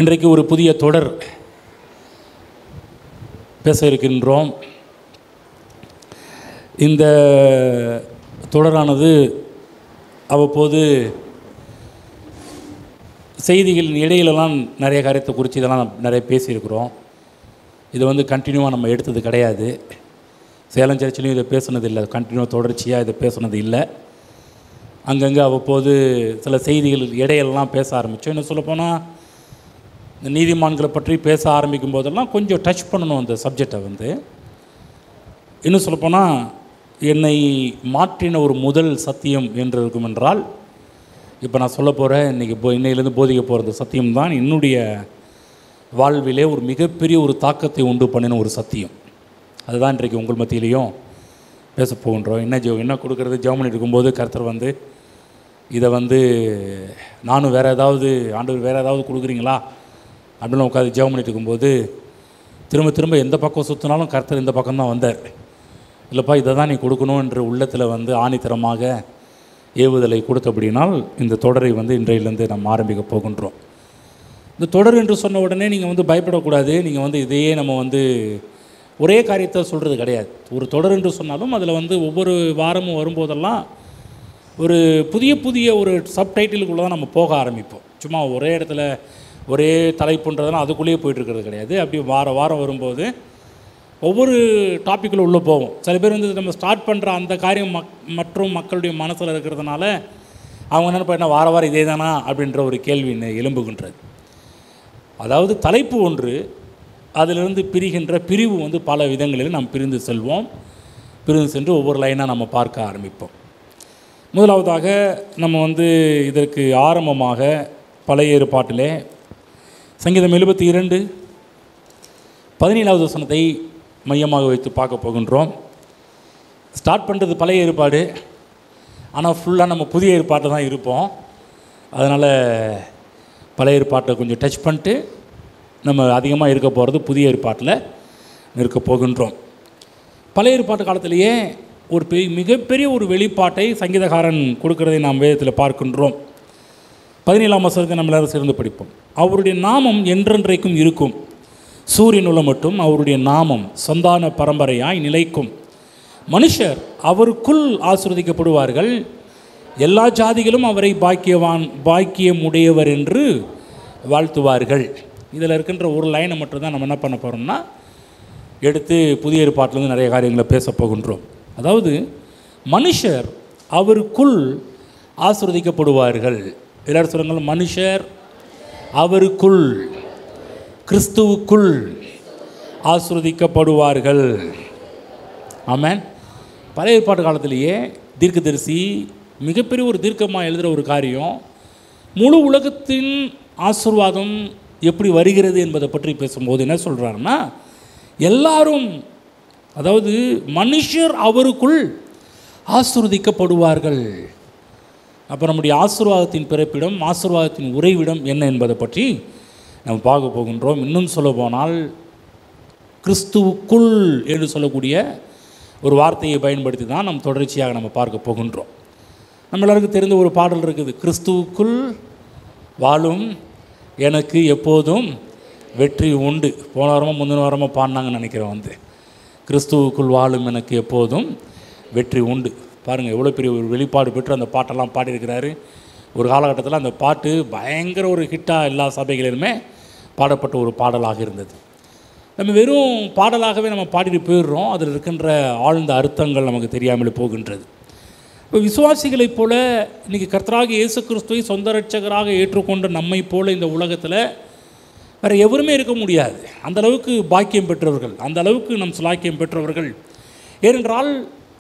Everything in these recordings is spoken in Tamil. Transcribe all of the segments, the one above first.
இன்றைக்கு ஒரு புதிய தொடர் பேச இருக்கின்றோம். இந்த தொடரானது அவ்வப்போது செய்திகளின் இடையிலலாம் நிறைய காரியத்தை குறித்து இதெல்லாம் நிறைய பேசியிருக்கிறோம். இது கண்டினியூவாக நம்ம எடுத்தது கிடையாது. சேலம் சர்ச்சிலையும் இதை பேசுனது இல்லை, கண்டினியூவாக தொடர்ச்சியாக இதை பேசுனது இல்லை. அங்கங்கே அவ்வப்போது சில செய்திகள் இடையிலலாம் பேச ஆரம்பித்தோம். இன்னும் சொல்லப்போனால் இந்த நீதிமான்களை பற்றி பேச ஆரம்பிக்கும் போதெல்லாம் கொஞ்சம் டச் பண்ணணும் அந்த சப்ஜெக்டை. இன்னும் சொல்லப்போனால் என்னை மாற்றின ஒரு முதல் சத்தியம் என்று இருக்கும் என்றால், இப்போ நான் சொல்ல போகிற இன்னையிலேருந்து போதிக்க போகிற அந்த சத்தியம்தான் என்னுடைய வாழ்விலே ஒரு மிகப்பெரிய ஒரு தாக்கத்தை உண்டு பண்ணின ஒரு சத்தியம். அதுதான் இன்றைக்கு உங்கள் மத்தியிலையும் பேச போகின்றோம். என்ன கொடுக்குறது ஜெர்மனி இருக்கும்போது கர்த்தர் இதை நானும் வேறு ஏதாவது ஆண்டவர் வேறு ஏதாவது கொடுக்குறீங்களா அப்படின்னு உட்காந்து ஜெர்மனி இருக்கும்போது திரும்ப திரும்ப எந்த பக்கம் சுற்றினாலும் கர்த்தர் இந்த பக்கம்தான் வந்தார். இல்லைப்பா இதை தான் நீ கொடுக்கணும் என்று உள்ளத்தில் ஆணித்தரமாக ஏவுதலை கொடுத்தபடினால் இந்த தொடரை இன்றையிலேருந்து நம்ம ஆரம்பிக்க போகின்றோம். இந்த தொடர் என்று சொன்ன உடனே நீங்கள் பயப்படக்கூடாது. நீங்கள் இதையே நம்ம ஒரே காரியத்தை சொல்கிறது கிடையாது. ஒரு தொடர் என்று சொன்னாலும் அதில் ஒவ்வொரு வாரமும் வரும்போதெல்லாம் ஒரு புதிய ஒரு சப்டைட்டிலுக்குள்ளே தான் நம்ம போக ஆரம்பிப்போம். சும்மா ஒரே இடத்துல ஒரே தலைப்புன்றதெல்லாம் அதுக்குள்ளேயே போயிட்டுருக்கிறது கிடையாது. அப்படி வாரம் வரும்போது ஒவ்வொரு டாப்பிக்கில் உள்ளே போவோம். சில பேர் நம்ம ஸ்டார்ட் பண்ணுற அந்த காரியம் மற்றும் மக்களுடைய மனசில் இருக்கிறதுனால அவங்க என்ன பண்ண வாரம் இதே தானா அப்படின்ற ஒரு கேள்வி எழும்புகின்றது. அதாவது தலைப்பு ஒன்று, அதிலிருந்து பிரிகின்ற பிரிவு பல விதங்களில் நாம் பிரிந்து சென்று ஒவ்வொரு லைனாக நம்ம பார்க்க ஆரம்பிப்போம். முதலாவதாக நம்ம இதற்கு ஆரம்பமாக பழைய ஏற்பாட்டிலே சங்கீதம் 72:17 வசனத்தை மையமாக வைத்து பார்க்க போகின்றோம். ஸ்டார்ட் பண்ணுறது பழைய ஏற்பாடு, ஆனால் ஃபுல்லாக நம்ம புதிய ஏற்பாட்டில் தான் இருப்போம். அதனால் பழைய ஏற்பாட்டை கொஞ்சம் டச் பண்ணிட்டு நம்ம அதிகமாக இருக்க போகிறது புதிய ஏற்பாட்டில் இருக்க போகின்றோம். பழைய ஏற்பாட்டு காலத்திலேயே ஒரு மிகப்பெரிய ஒரு வெளிப்பாட்டை சங்கீதக்காரன் கொடுக்கிறதை நாம் வேதத்தில் பார்க்கின்றோம். 17ஆம் வசனத்தை நம்ம எல்லாரும் சேர்ந்து படிப்போம். அவருடைய நாமம் என்றென்றைக்கும் இருக்கும், சூரியன் உள்ள மட்டும் அவருடைய நாமம் சந்தான பரம்பரையாய் நிலைக்கும். மனுஷர் அவருக்குள் ஆசீர்வதிக்கப்படுவார்கள், எல்லா ஜாதிகளும் அவரை பாக்கியமுடையவர் என்று வாழ்த்துவார்கள். இதில் இருக்கின்ற ஒரு லைனை மட்டும்தான் நம்ம என்ன பண்ண போகிறோம்னா எடுத்து புதிய ஏற்பாட்டிலேருந்து நிறைய காரியங்களை பேச போகின்றோம். அதாவது மனுஷர் அவருக்குள் ஆசீர்வதிக்கப்படுவார்கள். எல்லாரும் சொல்லுங்கள், மனுஷர் அவருக்குள் கிறிஸ்துவுக்குள் ஆசீர்வதிக்கப்படுவார்கள். ஆமென். பழைய ஏற்பாட்டு காலத்திலேயே தீர்க்கதரிசி மிகப்பெரிய ஒரு தீர்க்கமாக எழுதுகிற ஒரு காரியம், முழு உலகத்தின் ஆசீர்வாதம் எப்படி வருகிறது என்பதை பற்றி பேசும்போது என்ன சொல்கிறாருன்னா, எல்லாரும், அதாவது மனுஷர் அவருக்குள் ஆசீர்வதிக்கப்படுவார்கள். அப்போ நம்முடைய ஆசீர்வாதத்தின் பிறப்பிடம், ஆசீர்வாதத்தின் உறைவிடம் என்ன என்பதை பற்றி நம்ம பார்க்க போகின்றோம். இன்னும் சொல்ல போனால் கிறிஸ்துவுக்குள் என்று சொல்லக்கூடிய ஒரு வார்த்தையை பயன்படுத்தி தான் நம்ம தொடர்ச்சியாக நம்ம பார்க்க போகின்றோம். நம்ம எல்லாருக்கும் தெரிந்த ஒரு பாடல் இருக்குது, கிறிஸ்துவுக்குள் வாழும் எனக்கு எப்போதும் வெற்றி உண்டு. போன வாரமாக முந்தின வாரமாக பாடினாங்கன்னு நினைக்கிறேன். கிறிஸ்துவுக்குள் வாழும் எனக்கு எப்போதும் வெற்றி உண்டு. பாருங்கள், எவ்வளோ பெரிய ஒரு வெளிப்பாடு பெற்று அந்த பாட்டெல்லாம் பாடியிருக்கிறாரு. ஒரு காலகட்டத்தில் அந்த பாட்டு பயங்கர ஒரு ஹிட்டாக எல்லா சபைகளிலுமே பாடப்பட்ட ஒரு பாடலாக இருந்தது. நம்ம வெறும் பாடலாகவே நம்ம பாடிட்டு போயிடுறோம், அதில் இருக்கின்ற ஆழ்ந்த அர்த்தங்கள் நமக்கு தெரியாமல் போகின்றது. இப்போ விசுவாசிகளைப் போல இன்றைக்கி கர்த்தராகிய இயேசு கிறிஸ்துவை சொந்த இரட்சகராக ஏற்றுக்கொண்ட நம்மை போல இந்த உலகத்தில் வேறு எவருமே இருக்க முடியாது. அந்தளவுக்கு பாக்கியம் பெற்றவர்கள், அந்த அளவுக்கு நம் சுலாக்கியம் பெற்றவர்கள். ஏனென்றால்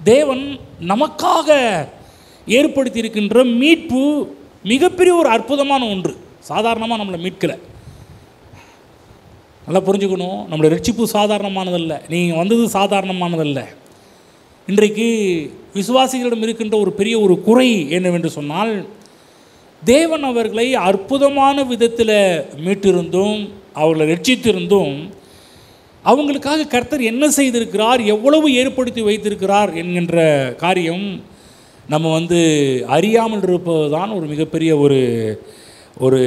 தேவன் நமக்காக ஏற்படுத்தி இருக்கின்ற மீட்பு மிகப்பெரிய ஒரு அற்புதமான ஒன்று. சாதாரணமாக நம்மளை மீட்கலை, நல்லா புரிஞ்சுக்கணும். நம்மளுடைய ரட்சிப்பு சாதாரணமானதல்ல, நீங்கள் வந்தது சாதாரணமானதல்ல. இன்றைக்கு விசுவாசிகளிடம் இருக்கின்ற ஒரு பெரிய ஒரு குறை என்னவென்று சொன்னால், தேவன் அவர்களை அற்புதமான விதத்தில் மீட்டிருந்தும் அவர்களை ரட்சித்திருந்தும் அவங்களுக்காக கர்த்தர் என்ன செய்திருக்கிறார், எவ்வளவு ஏற்படுத்தி வைத்திருக்கிறார் என்கின்ற காரியம் நம்ம அறியாமல் இருப்பது தான் ஒரு மிகப்பெரிய ஒரு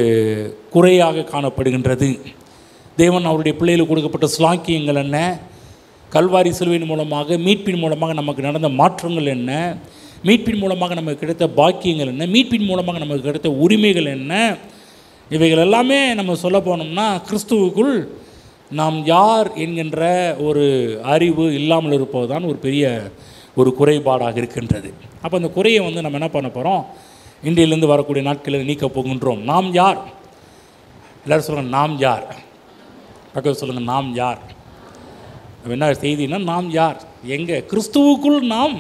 குறையாக காணப்படுகின்றது. தேவன் அவருடைய பிள்ளைகளுக்கு கொடுக்கப்பட்ட ஸ்லாக்கியங்கள் என்ன, கல்வாரி சிலுவையின் மூலமாக மீட்பின் மூலமாக நமக்கு நடந்த மாற்றங்கள் என்ன, மீட்பின் மூலமாக நமக்கு கிடைத்த பாக்கியங்கள் என்ன, மீட்பின் மூலமாக நமக்கு கிடைத்த உரிமைகள் என்ன, இவைகள் எல்லாமே நம்ம சொல்ல போனோம்னா கிறிஸ்துவுக்குள் நாம் யார் என்கின்ற ஒரு அறிவு இல்லாமல் இருப்பது தான் ஒரு பெரிய ஒரு குறைபாடாக இருக்கின்றது. அப்போ அந்த குறையை நம்ம என்ன பண்ண போகிறோம், இந்தியிலேருந்து வரக்கூடிய நாட்களில் நீக்கப் போகின்றோம். நாம் யார்? எல்லோரும் சொல்லுங்கள், நாம் யார்? பக்கத்தில் சொல்லுங்கள், நாம் யார்? என்ன செய்தின்னா, நாம் யார், எங்கே? கிறிஸ்துவுக்குள் நாம்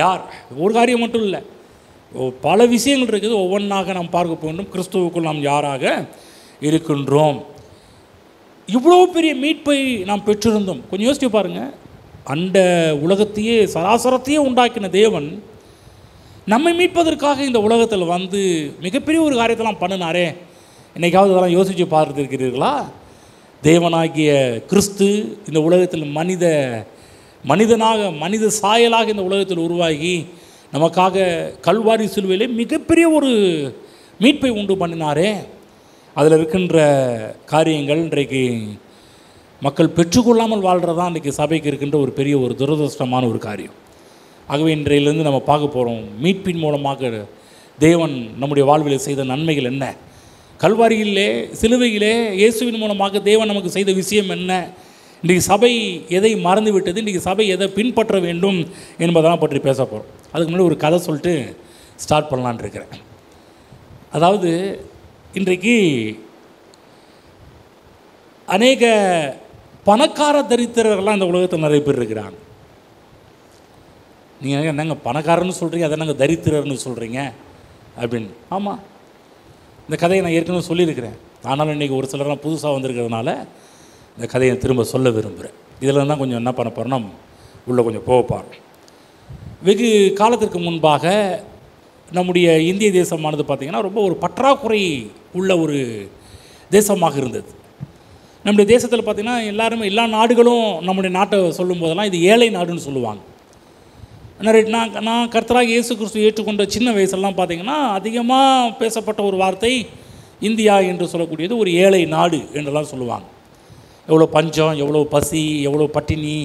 யார்? ஒரு காரியம் மட்டும் இல்லை, பல விஷயங்கள் இருக்குது. ஒவ்வொன்றாக நாம் பார்க்க போகின்றோம். கிறிஸ்துவுக்குள் நாம் யாராக இருக்கின்றோம். இவ்வளோ பெரிய மீட்பை நாம் பெற்றிருந்தோம். கொஞ்சம் யோசிச்சு பாருங்கள். அந்த உலகத்தையே சராசரத்தையே உண்டாக்கின தேவன் நம்மை மீட்பதற்காக இந்த உலகத்தில் மிகப்பெரிய ஒரு காரியத்தெல்லாம் பண்ணினாரே. இன்றைக்காவது அதெல்லாம் யோசித்து பார்த்துருக்கிறீர்களா? தேவனாகிய கிறிஸ்து இந்த உலகத்தில் மனிதனாக மனித சாயலாக இந்த உலகத்தில் உருவாகி நமக்காக கல்வாரி சிலுவையிலே மிகப்பெரிய ஒரு மீட்பை உண்டு பண்ணினாரே. அதில் இருக்கின்ற காரியங்கள் இன்றைக்கு மக்கள் பெற்றுக்கொள்ளாமல் வாழ்கிறதான் இன்றைக்கி சபைக்கு இருக்கின்ற ஒரு பெரிய ஒரு துரதிருஷ்டமான ஒரு காரியம். ஆகவே இன்றையிலிருந்து நம்ம பார்க்க போகிறோம், மீட்பின் மூலமாக தேவன் நம்முடைய வாழ்வில் செய்த நன்மைகள் என்ன, கல்வாரியிலே சிலுவையிலே இயேசுவின் மூலமாக தேவன் நமக்கு செய்த விஷயம் என்ன, இன்றைக்கி சபை எதை மறந்து விட்டது, இன்றைக்கி சபை எதை பின்பற்ற வேண்டும் என்பதெல்லாம் பற்றி பேச போகிறோம். அதுக்கு முன்னாடி ஒரு கதை சொல்லிட்டு ஸ்டார்ட் பண்ணலான் இருக்கிறேன். அதாவது இன்றைக்கு அநேக பணக்கார தரித்திரர்கள்லாம் இந்த உலகத்தில் நிறைய பேர் இருக்கிறாங்க. நீங்கள் என்னங்க பணக்காரன்னு சொல்கிறீங்க, அதை நாங்கள் தரித்திரர்னு சொல்கிறீங்க அப்படின்னு. ஆமாம், இந்த கதையை நான் ஏற்கனவே சொல்லியிருக்கிறேன். ஆனாலும் இன்றைக்கி ஒரு சிலர்லாம் புதுசாக வந்திருக்கிறதுனால இந்த கதையை திரும்ப சொல்ல விரும்புகிறேன். இதில் தான் கொஞ்சம் என்ன பண்ண போகிறோன்னா உள்ளே கொஞ்சம் போகப்பார். வெகு காலத்திற்கு முன்பாக நம்முடைய இந்திய தேசமானது பார்த்திங்கன்னா ரொம்ப ஒரு பற்றாக்குறை உள்ள ஒரு தேசமாக இருந்தது. நம்முடைய தேசத்தில் பார்த்திங்கன்னா எல்லாருமே எல்லா நாடுகளும் நம்முடைய நாட்டை சொல்லும் போதெல்லாம் இது ஏழை நாடுன்னு சொல்லுவாங்க. நான் கர்த்தராக இயேசு கிறிஸ்து ஏற்றுக்கொண்ட சின்ன வயசுலாம் பார்த்திங்கன்னா அதிகமாக பேசப்பட்ட ஒரு வார்த்தை இந்தியா என்று சொல்லக்கூடியது ஒரு ஏழை நாடு என்றெல்லாம் சொல்லுவாங்க. எவ்வளோ பஞ்சம், எவ்வளோ பசி, எவ்வளோ பட்டினி,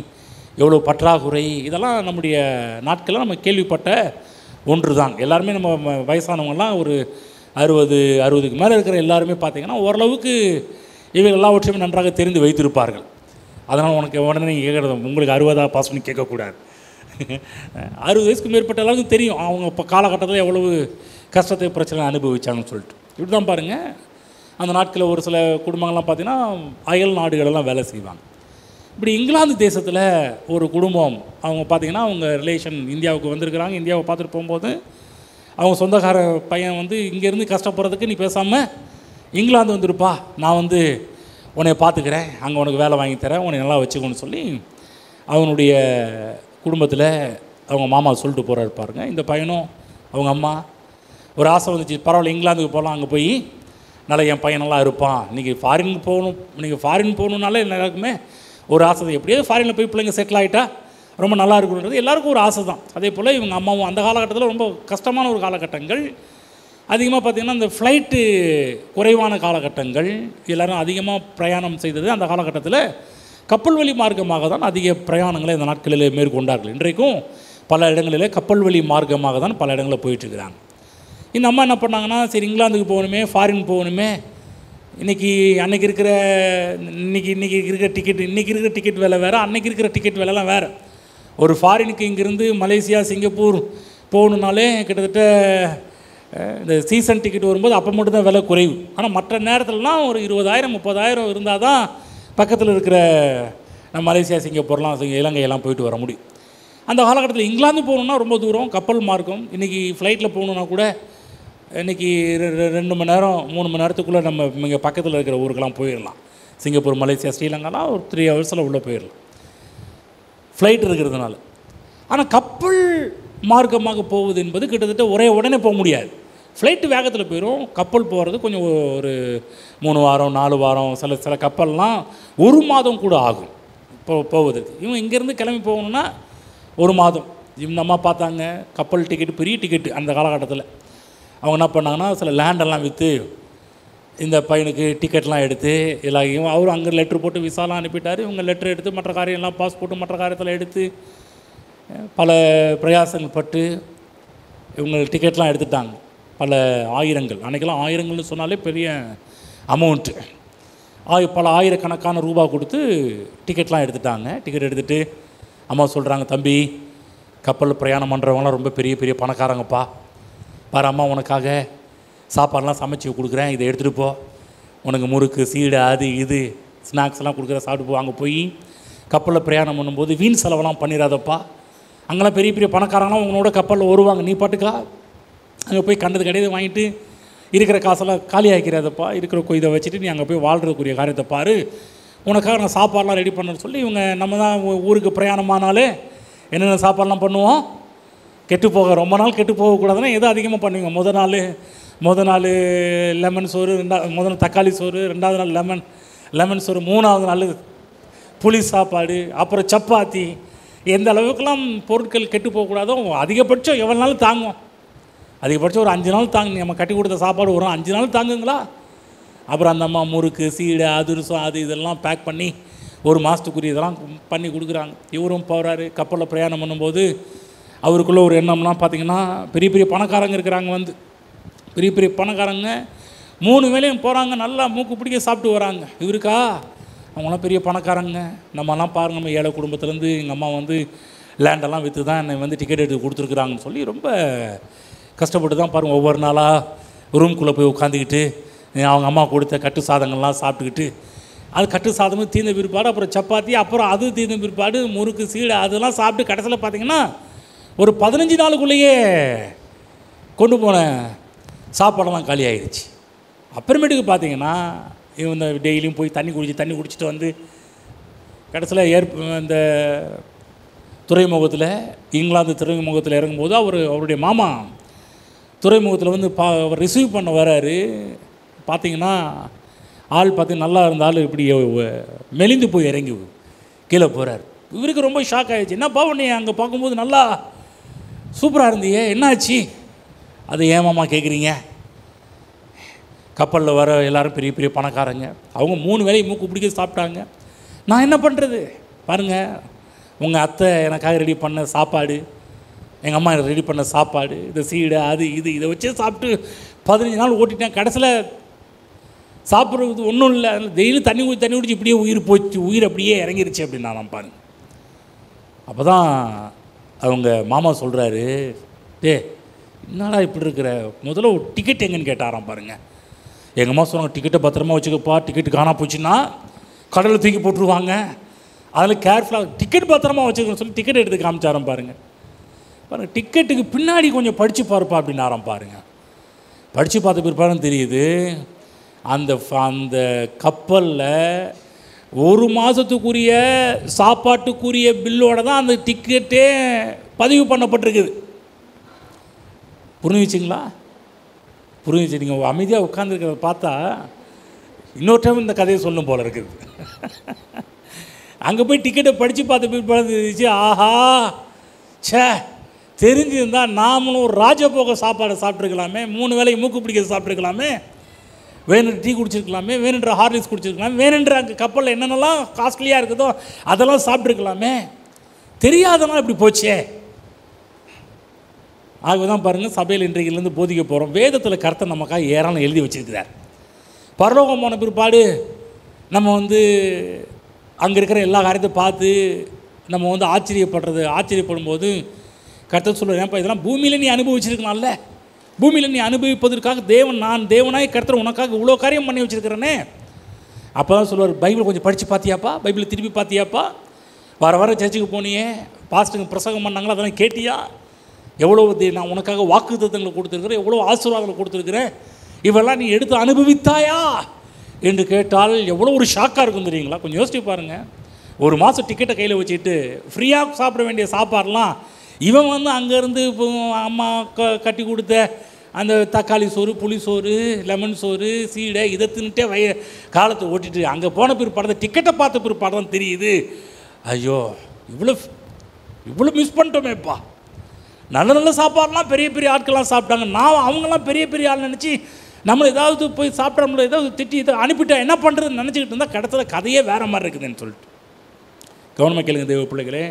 எவ்வளோ பற்றாக்குறை, இதெல்லாம் நம்முடைய நாட்களில் நம்ம கேள்விப்பட்ட ஒன்று தான். எல்லாருமே நம்ம வயசானவங்கள்லாம் ஒரு 60க்கு மேலே இருக்கிற எல்லாருமே பார்த்திங்கன்னா ஓரளவுக்கு இவைகள் எல்லாவற்றையுமே நன்றாக தெரிந்து வைத்திருப்பார்கள். அதனால் உடனே நீங்கள் கேட்குறது, உங்களுக்கு 60 பாஸ் பண்ணி கேட்கக்கூடாது. 60 வயசுக்கு மேற்பட்ட எல்லாருக்கும் தெரியும் அவங்க இப்போ காலகட்டத்தில் எவ்வளவு கஷ்டத்தை பிரச்சனை அனுபவிச்சாங்கன்னு சொல்லிட்டு. இப்படி தான் பாருங்கள், அந்த நாட்களில் ஒரு சில குடும்பங்கள்லாம் பார்த்திங்கன்னா அயல் நாடுகளெல்லாம் வேலை செய்வாங்க. இப்படி இங்கிலாந்து தேசத்தில் ஒரு குடும்பம், அவங்க பார்த்திங்கன்னா அவங்க ரிலேஷன் இந்தியாவுக்கு வந்திருக்கிறாங்க. இந்தியாவை பார்த்துட்டு போகும்போது அவங்க சொந்தக்கார பையன் இங்கேருந்து கஷ்டப்படுறதுக்கு நீ பேசாமல் இங்கிலாந்து வந்துருப்பா, நான் உன்னை பார்த்துக்கிறேன், அங்கே உனக்கு வேலை வாங்கி தரேன், உன்னை நல்லா வச்சுக்கோன்னு சொல்லி அவனுடைய குடும்பத்தில் அவங்க மாமா சொல்லிட்டு போகிறாரு பாருங்க. இந்த பையனும் அவங்க அம்மா ஒரு ஆசை வந்துச்சு, பரவாயில்ல இங்கிலாந்துக்கு போகலாம், அங்கே போய் நல்லா என் பையன் நல்லா இருப்பான், இன்றைக்கி ஃபாரின் போகணுன்னாலே எல்லாருக்குமே ஒரு ஆசை தான். எப்படியாவது ஃபாரினில் போய் பிள்ளைங்க செட்டில் ஆகிட்டா ரொம்ப நல்லா இருக்குன்றது எல்லாருக்கும் ஒரு ஆசை தான். அதே போல் இவங்க அம்மாவும் அந்த காலகட்டத்தில் ரொம்ப கஷ்டமான ஒரு காலகட்டங்கள். அதிகமாக பார்த்திங்கன்னா இந்த ஃப்ளைட்டு குறைவான காலகட்டங்கள், எல்லோரும் அதிகமாக பிரயாணம் செய்தது அந்த காலகட்டத்தில் கப்பல் வழி மார்க்கமாக தான் அதிக பிரயாணங்களை இந்த நாட்களில் மேற்கொண்டார்கள். இன்றைக்கும் பல இடங்களில் கப்பல் வழி மார்க்கமாக தான் பல இடங்களில் போயிட்டுருக்கிறாங்க. இந்த அம்மா என்ன பண்ணாங்கன்னா, சரி இங்கிலாந்துக்கு போகணுமே, ஃபாரின் போகணுமே, இன்றைக்கி இருக்கிற டிக்கெட் விலை வேறு, அன்றைக்கி இருக்கிற டிக்கெட் விலைலாம் வேறு. ஒரு ஃபாரினுக்கு இங்கேருந்து மலேசியா, சிங்கப்பூர் போகணுன்னாலே கிட்டத்தட்ட இந்த சீசன் டிக்கெட் வரும்போது அப்போ மட்டும்தான் விலை குறைவு. ஆனால் மற்ற நேரத்திலலாம் ஒரு 20,000-30,000 இருந்தால் தான் பக்கத்தில் இருக்கிற நம்ம மலேசியா, சிங்கப்பூர்லாம், இலங்கையெல்லாம் போயிட்டு வர முடியும். அந்த காலகட்டத்தில் இங்கிலாந்து போகணுன்னா ரொம்ப தூரம், கப்பல் மார்க்கம். இன்றைக்கி ஃப்ளைட்டில் போகணுன்னா கூட இன்றைக்கி 2 மணி நேரம் 3 மணி நேரத்துக்குள்ளே நம்ம இங்கே பக்கத்தில் இருக்கிற ஊருக்கெல்லாம் போயிடலாம். சிங்கப்பூர், மலேசியா, ஸ்ரீலங்காலாம் ஒரு 3 ஹவர்ஸில் உள்ளே போயிடலாம் ஃப்ளைட் இருக்கிறதுனால. ஆனால் கப்பல் மார்க்கமாக போவது என்பது கிட்டத்தட்ட உடனே போக முடியாது. ஃப்ளைட்டு வேகத்தில் போயிடும், கப்பல் போகிறது கொஞ்சம் ஒரு 3 வாரம் 4 வாரம், சில கப்பல்லாம் 1 மாதம் கூட ஆகும் போவதுக்கு. இவங்க இங்கேருந்து கிளம்பி போகணுன்னா 1 மாதம். இந்த அம்மா பார்த்தாங்க, கப்பல் டிக்கெட்டு பெரிய டிக்கெட்டு அந்த காலகட்டத்தில். அவங்க என்ன பண்ணாங்கன்னா சில லேண்டெல்லாம் விற்று இந்த பையனுக்கு டிக்கெட்லாம் எடுத்து எல்லாத்தையும் அவரும் அங்கே லெட்ரு போட்டு விசாலாம் அனுப்பிட்டார். இவங்க லெட்ரு எடுத்து மற்ற காரியம்லாம் பாஸ்போர்ட்டு மற்ற காரியத்தில் எடுத்து பல பிரயாசங்கள் பட்டு இவங்க டிக்கெட்லாம் எடுத்துட்டாங்க. பல ஆயிரங்கள், அன்றைக்கெல்லாம் ஆயிரங்கள்னு சொன்னாலே பெரிய அமௌண்ட்டு. பல ஆயிரக்கணக்கான ரூபா கொடுத்து டிக்கெட்லாம் எடுத்துட்டாங்க. டிக்கெட் எடுத்துகிட்டு அம்மா சொல்கிறாங்க, தம்பி கப்பலில் பிரயாணம் பண்ணுறவங்களாம் ரொம்ப பெரிய பெரிய பணக்காரங்கப்பா, பாரு அம்மா உனக்காக சாப்பாடெலாம் சமைச்சி கொடுக்குறேன், இதை எடுத்துகிட்டு போ, உனக்கு முறுக்கு சீடை அது இது ஸ்நாக்ஸ்லாம் கொடுக்குற, சாப்பிட்டு போ. அங்கே போய் கப்பலில் பிரயாணம் பண்ணும்போது வீண் செலவெல்லாம் பண்ணிடாதப்பா, அங்கெல்லாம் பெரிய பெரிய பணக்காரங்களாம் உங்களோட கப்பலில் வருவாங்க, நீ பாட்டுக்கா அங்கே போய் கண்டது கிடையாது வாங்கிட்டு இருக்கிற காசெல்லாம் காலி ஆக்கிடாதப்பா, இருக்கிற இதை வச்சுட்டு நீ அங்கே போய் வாழ்கிறதுக்குரிய காரியத்தை பாரு, உனக்காக நான் சாப்பாடெலாம் ரெடி பண்ணேன்னு சொல்லி இவங்க நம்ம தான் ஊருக்கு பிரயாணமானாலே என்னென்ன சாப்பாடெலாம் பண்ணுவோம், கெட்டு போக ரொம்ப நாள் கெட்டு போகக்கூடாதுன்னா எதோ அதிகமாக பண்ணுவீங்க. முதல் நாள் லெமன் சோறு, முதல் நாள் தக்காளி சோறு, ரெண்டாவது நாள் லெமன் சோறு, மூணாவது நாள் புளி சாப்பாடு, அப்புறம் சப்பாத்தி. எந்த அளவுக்குலாம் பொருட்கள் கெட்டு போகக்கூடாதோ அதிகபட்சம் எவ்வளோ நாள் தாங்கும், அதிகபட்சம் ஒரு 5 நாள் தாங்க. நம்ம கட்டி கொடுத்த சாப்பாடு வரும் 5 நாள் தாங்குங்களா? அப்புறம் அந்த அம்மா முறுக்கு சீடை அதிரசம் அது இதெல்லாம் பேக் பண்ணி ஒரு மாதத்துக்குரிய இதெல்லாம் பண்ணி கொடுக்குறாங்க. இவரும் போகிறாரு கப்பலில் பிரயாணம் பண்ணும்போது அவருக்குள்ளே ஒரு எண்ணம்லாம் பார்த்திங்கன்னா, பெரிய பெரிய பணக்காரங்க இருக்கிறாங்க, வந்து பெரிய பெரிய பணக்காரங்க 3 வேளையும் போகிறாங்க, நல்லா மூக்கு பிடிக்க சாப்பிட்டு வராங்க. இவருக்கா அவங்களாம் பெரிய பணக்காரங்க, நம்மலாம் பாருங்கள் நம்ம ஏழை குடும்பத்துலேருந்து எங்கள் அம்மா வந்து லேண்டெல்லாம் விற்று தான் என்னை வந்து டிக்கெட் எடுத்து கொடுத்துருக்குறாங்கன்னு சொல்லி ரொம்ப கஷ்டப்பட்டு தான் பாருங்கள் ஒவ்வொரு நாளாக ரூம்குள்ளே போய் உட்காந்துக்கிட்டு அவங்க அம்மா கொடுத்த கட்டு சாதங்கள்லாம் சாப்பிட்டுக்கிட்டு, அது கட்டு சாதமும் தீர்ந்த பிற்பாடு அப்புறம் சப்பாத்தி, அப்புறம் அது தீர்ந்த பிற்பாடு முறுக்கு சீடை அதெல்லாம் சாப்பிட்டு கடைசியில் பார்த்திங்கன்னா ஒரு 15 நாளுக்குள்ளேயே கொண்டு போன சாப்பாடெல்லாம் காலி ஆகிடுச்சு. அப்புறமேட்டுக்கு பார்த்திங்கன்னா இவங்க டெய்லியும் போய் தண்ணி குடிச்சிட்டு வந்து கடைசியில் இந்த துறைமுகத்தில் இங்கிலாந்து துறைமுகத்தில் இறங்கும்போது அவருடைய மாமா துறைமுகத்தில் வந்து அவர் ரிசீவ் பண்ண வராரு. பார்த்திங்கன்னா ஆள் பார்த்து நல்லா இருந்தாலும் இப்படி மெலிந்து போய் இறங்கி கீழே போகிறார். இவருக்கு ரொம்ப ஷாக் ஆகிடுச்சு. என்னப்பா உன்னை அங்கே பார்க்கும்போது நல்லா சூப்பராக இருந்தியே, என்னாச்சு? அதை ஏமாமா கேட்குறீங்க? கப்பலில் வர எல்லோரும் பெரிய பெரிய பணக்காரங்க, அவங்க 3 வேளையும் மூக்கு பிடிக்க சாப்பிட்டாங்க, நான் என்ன பண்ணுறது? பாருங்கள், உங்கள் அத்தை எனக்காக ரெடி பண்ண சாப்பாடு, எங்கள் அம்மா ரெடி பண்ண சாப்பாடு, இந்த சீடை அது இது இதை வச்சே சாப்பிட்டு 15 நாள் ஓட்டிட்டேன். கடைசியில் சாப்பிட்றது ஒன்றும் இல்லை, டெய்லி தண்ணி குடிச்சு இப்படியே உயிர் போச்சு, உயிர் அப்படியே இறங்கிருச்சு அப்படின்னு நான் பாருங்க. அப்போ தான் அவங்க மாமா சொல்கிறாரு, என்னடா இப்படி இருக்கிற, முதல்ல ஒரு டிக்கெட் எங்கன்னு கேட்டாராம் பாருங்கள். எங்கள் அம்மா சொன்னாங்க, டிக்கெட்டை பத்திரமா வச்சுக்கப்பா, டிக்கெட்டு காணா போச்சுன்னா கடலில் தூக்கி போட்டுருவாங்க, அதில் கேர்ஃபுல்லாக டிக்கெட் பத்திரமா வச்சுக்கணும்னு சொல்லி டிக்கெட் எடுத்து காமிச்சாரம் பாருங்கள். டிக்கெட்டுக்கு பின்னாடி கொஞ்சம் படித்து பாருப்பா அப்படின்னு ஆரம்பிப்பாருங்க. படித்து பார்த்த பிற்பாடும் தெரியுது, அந்த கப்பலில் 1 மாதத்துக்குரிய சாப்பாட்டுக்குரிய பில்லோடு தான் அந்த டிக்கெட்டே பதிவு பண்ணப்பட்டிருக்குது. புரிஞ்சுச்சிங்களா? புரிஞ்சிச்சு. நீங்கள் அமைதியாக உட்காந்துருக்கிறத பார்த்தா இன்னொரு டைம் இந்த கதையை சொல்லும் போல இருக்குது. அங்கே போய் டிக்கெட்டை படித்து பார்த்த பிற்பாடு இருந்துச்சு, ஆஹா சே, தெரிஞ்சிருந்தால் நாமளும் ஒரு ராஜபோக சாப்பாடை சாப்பிட்ருக்கலாமே, 3 வேளையும் மூக்கு பிடிக்கிறது சாப்பிட்ருக்கலாமே, வேணுன்ற டீ குடிச்சிருக்கலாமே, வேணுன்ற ஹார்லிக்ஸ் குடிச்சிருக்கலாமே, வேணுன்ற அங்கே கப்பலில் என்னென்னலாம் காஸ்ட்லியாக இருக்குதோ அதெல்லாம் சாப்பிட்ருக்கலாமே, தெரியாதெல்லாம் இப்படி போச்சே. ஆகவே தான் பாருங்கள், சபையில் இன்றைக்கிலேருந்து போதிக்க போகிறோம். வேதத்தில் கர்த்தர் நமக்காக ஏராளம் எழுதி வச்சுருக்கிறார். பரலோகம் போன பிற்பாடு நம்ம வந்து அங்கே இருக்கிற எல்லா காரியத்தை பார்த்து நம்ம வந்து ஆச்சரியப்படும் போது கர்த்தர் சொல்லுவார், ஏன்ப்பா இதெல்லாம் பூமியில் நீ அனுபவிச்சிருக்கலாம்ல, பூமியில் நீ அனுபவிப்பதற்காக நான் தேவனாய் கர்த்தர் உனக்காக இவ்வளோ காரியம் பண்ணி வச்சுருக்கிறேனே. அப்போ தான் சொல்லுவார், பைபிள் கொஞ்சம் படித்து பார்த்தியாப்பா, பைபிளை திருப்பி பார்த்தியாப்பா, வர சர்ச்சுக்கு போனியே, பாஸ்ட்டுங்க பிரசங்கம் பண்ணாங்களா, அதெல்லாம் கேட்டியா, எவ்வளோ நான் உனக்காக வாக்குத்தத்தங்களை கொடுத்துருக்குறேன், எவ்வளோ ஆசீர்வாதங்களை கொடுத்துருக்குறேன், இவெல்லாம் நீ எடுத்து அனுபவித்தாயா என்று கேட்டால் எவ்வளோ ஒரு ஷாக்காக இருக்கும் தெரியுங்களா? கொஞ்சம் யோசிச்சு பாருங்கள். 1 மாதம் டிக்கெட்டை கையில் வச்சுக்கிட்டு ஃப்ரீயாக சாப்பிட வேண்டிய சாப்பாடெலாம் இவன் வந்து அங்கேருந்து இப்போ அம்மா கட்டி கொடுத்த அந்த தக்காளி சோறு, புளி சோறு, லெமன் சோறு, சீடை இதை தின்னுட்டே காலத்தை ஓட்டிட்டு அங்கே போன பிற்பாடு டிக்கெட்டை பார்த்த பிற்பாடு தான் தெரியுது, ஐயோ இவ்வளோ மிஸ் பண்ணிட்டோமேப்பா. நல்ல நல்ல சாப்பாடுலாம் பெரிய பெரிய ஆட்கள்லாம் சாப்பிட்டாங்க, நான் அவங்களாம் பெரிய பெரிய ஆள் நினச்சி நம்மளை ஏதாவது போய் சாப்பிட்ற நம்மளை ஏதாவது திட்டி அனுப்பிட்டா என்ன பண்ணுறதுன்னு நினச்சிக்கிட்டு இருந்தால் கடத்தில் கதையே வேறு மாதிரி இருக்குதுன்னு சொல்லிட்டு. கவனமாக கேளுங்க தேவ பிள்ளைகளே,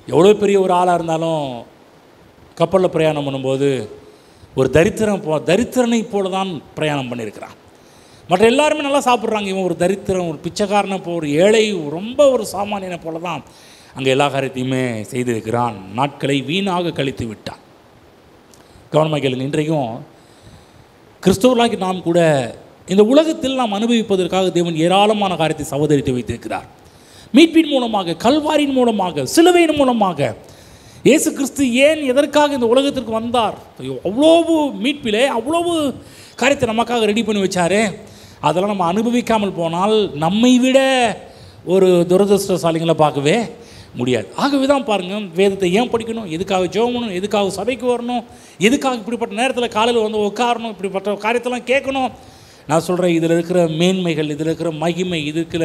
எவ்வளோ பெரிய ஒரு ஆளாக இருந்தாலும் கப்பலில் பிரயாணம் பண்ணும்போது ஒரு தரித்திரனை போல தான் பிரயாணம் பண்ணியிருக்கிறான். மற்ற எல்லாருமே நல்லா சாப்பிட்றாங்க, இவன் ஒரு தரித்திரம், ஒரு பிச்சைக்காரனை இப்போ ஒரு ஏழை, ரொம்ப ஒரு சாமானியனை போல தான் அங்கே எல்லா காரியத்தையுமே செய்திருக்கிறான். நாட்களை வீணாக கழித்து விட்டான். கவனமாக கேளுங்க, இன்றைக்கும் கிறிஸ்தவர்களாகி நாம் கூட இந்த உலகத்தில் நாம் அனுபவிப்பதற்காக தேவன் ஏராளமான காரியத்தை சகோதரித்து வைத்திருக்கிறார். மீட்பின் மூலமாக, கல்வாரியின் மூலமாக, சிலுவையின் மூலமாக இயேசு கிறிஸ்து ஏன் எதற்காக இந்த உலகத்திற்கு வந்தார், அவ்வளவு மீட்பிலே அவ்வளவு காரியத்தை நமக்காக ரெடி பண்ணி வச்சாரு. அதெல்லாம் நம்ம அனுபவிக்காமல் போனால் நம்மை விட ஒரு துரதிருஷ்டசாலிகளை பார்க்கவே முடியாது. ஆகவே தான் பாருங்கள், வேதத்தை ஏன் படிக்கணும், எதுக்காக ஜெபம் பண்ணணும், எதுக்காக சபைக்கு வரணும், எதுக்காக இப்படிப்பட்ட நேரத்தில் காலையில் வந்து உட்காரணும், இப்படிப்பட்ட காரியத்தெல்லாம் கேட்கணும். நான் சொல்கிறேன், இதில் இருக்கிற மேன்மைகள், இதில் இருக்கிற மகிமை, இருக்கிற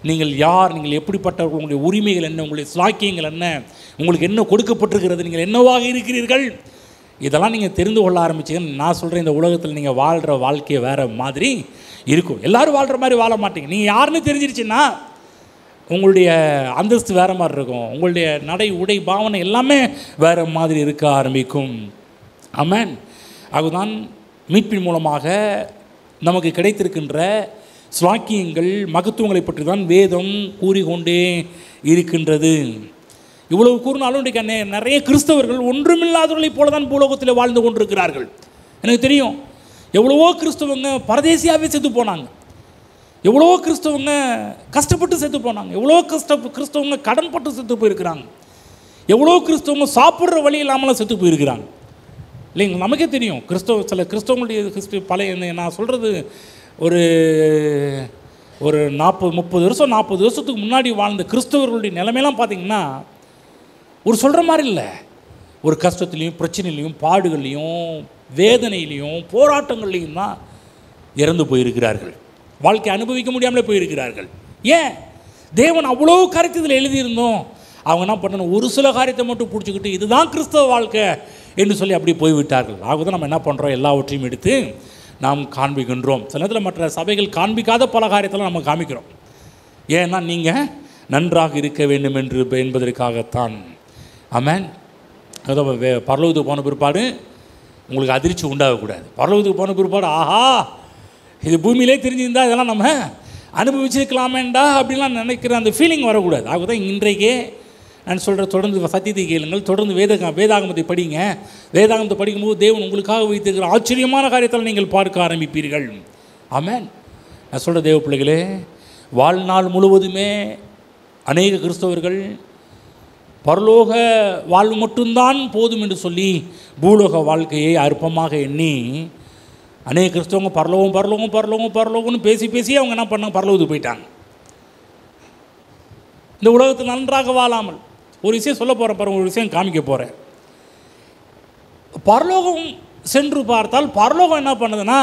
நீங்கள் யார், நீங்கள் எப்படிப்பட்டவர்கள், உங்களுடைய உரிமைகள் என்ன, உங்களுடைய சாக்கியங்கள் என்ன, உங்களுக்கு என்ன கொடுக்கப்பட்டிருக்கிறது, நீங்கள் என்னவாக இருக்கிறீர்கள், இதெல்லாம் நீங்கள் தெரிந்து கொள்ள ஆரம்பிச்சிங்கன்னு நான் சொல்கிறேன், இந்த உலகத்தில் நீங்கள் வாழ்கிற வாழ்க்கையை வேறு மாதிரி இருக்கும். எல்லோரும் வாழ்கிற மாதிரி வாழ மாட்டீங்க. நீங்கள் யாருன்னு தெரிஞ்சிருச்சுன்னா உங்களுடைய அந்தஸ்து வேறு மாதிரி இருக்கும், உங்களுடைய நடை உடை பாவனை எல்லாமே வேறு மாதிரி இருக்க ஆரம்பிக்கும். ஆமென். அதுதான் மீட்பின் மூலமாக நமக்கு கிடைத்திருக்கின்ற ஸ்லாக்கியங்கள், மகத்துவங்களை பற்றி தான் வேதம் கூறிக்கொண்டே இருக்கின்றது. இவ்வளவு கூறினாலும் இன்றைக்கு நிறைய கிறிஸ்தவர்கள் ஒன்றுமில்லாதவர்களைப் போல தான் பூலோகத்தில் வாழ்ந்து கொண்டிருக்கிறார்கள். எனக்கு தெரியும், எவ்வளவோ கிறிஸ்தவங்க பரதேசியாகவே செத்து போனாங்க, எவ்வளோ கிறிஸ்தவங்க கஷ்டப்பட்டு செத்து போனாங்க, எவ்வளோ கிறிஸ்தவங்க கடன்பட்டு செத்து போயிருக்கிறாங்க, எவ்வளோ கிறிஸ்தவங்க சாப்பிட்ற வழி இல்லாமலாம் செத்து போயிருக்கிறாங்க. இல்லைங்க, நமக்கே தெரியும் சில கிறிஸ்தவங்களுடைய ஹிஸ்ட்ரி பழைய, நான் சொல்கிறது ஒரு 40-30 வருஷம் 40 வருஷத்துக்கு முன்னாடி வாழ்ந்த கிறிஸ்தவர்களுடைய நிலைமையெல்லாம் பார்த்திங்கன்னா ஒரு சொல்கிற மாதிரி இல்லை. ஒரு கஷ்டத்துலேயும் பிரச்சனையிலையும் பாடுகள்லையும் வேதனையிலையும் போராட்டங்கள்லையும் தான் இறந்து போயிருக்கிறார்கள். வாழ்க்கை அனுபவிக்க முடியாமலே போயிருக்கிறார்கள். ஏன்? தேவன் அவ்வளோ காரியத்தை இதில் எழுதியிருந்தோம், அவங்க என்ன பண்ணணும், ஒரு சில காரியத்தை மட்டும் பிடிச்சிக்கிட்டு இதுதான் கிறிஸ்தவ வாழ்க்கை என்று சொல்லி அப்படி போய்விட்டார்கள். ஆகதான் நம்ம என்ன பண்ணுறோம், எல்லாவற்றையும் எடுத்து நாம் காண்பிக்கின்றோம். சில நேரத்தில் மற்ற சபைகள் காண்பிக்காத பல காரியத்தெல்லாம் நம்ம காமிக்கிறோம். ஏன்னா நீங்கள் நன்றாக இருக்க வேண்டும் என்பதற்காகத்தான். ஆமென். அதாவது பரலோகத்துக்கு போன பிற்பாடு உங்களுக்கு அதிர்ச்சி உண்டாகக்கூடாது. பரலோகத்துக்கு போன பிற்பாடு ஆஹா இது பூமியிலே தெரிஞ்சிருந்தால் இதெல்லாம் நம்ம அனுபவிச்சிருக்கலாமேண்டா அப்படின்லாம் நினைக்கிற அந்த ஃபீலிங் வரக்கூடாது. ஆகதான் இன்றைக்கே நான் சொல்கிற, தொடர்ந்து சத்தியத்தை கேளுங்கள், தொடர்ந்து வேதாகமத்தை படிங்க. வேதாகமத்தை படிக்கும்போது தேவன் உங்களுக்காக வைத்திருக்கிற ஆச்சரியமான காரியத்தில் நீங்கள் பார்க்க ஆரம்பிப்பீர்கள். ஆமென். நான் சொல்கிற தேவ பிள்ளைகளே, வாழ்நாள் முழுவதுமே அநேக கிறிஸ்தவர்கள் பரலோக வாழ்வு மட்டும்தான் போதும் என்று சொல்லி பூலோக வாழ்க்கையை அற்பமாக எண்ணி அநேக கிறிஸ்தவங்க பரலோகம் பரலோகம் பரலோகம் பரலோகம்னு பேசி அவங்க என்ன பண்ணாங்க, பரலோகத்துக்கு போயிட்டாங்க. இந்த உலகத்தில் நன்றாக வாழாமல் ஒரு விஷயம் சொல்ல போகிறேன் பாருங்கள், ஒரு விஷயம் காமிக்க போகிறேன். பரலோகம் சென்று பார்த்தால் பரலோகம் என்ன பண்ணுதுன்னா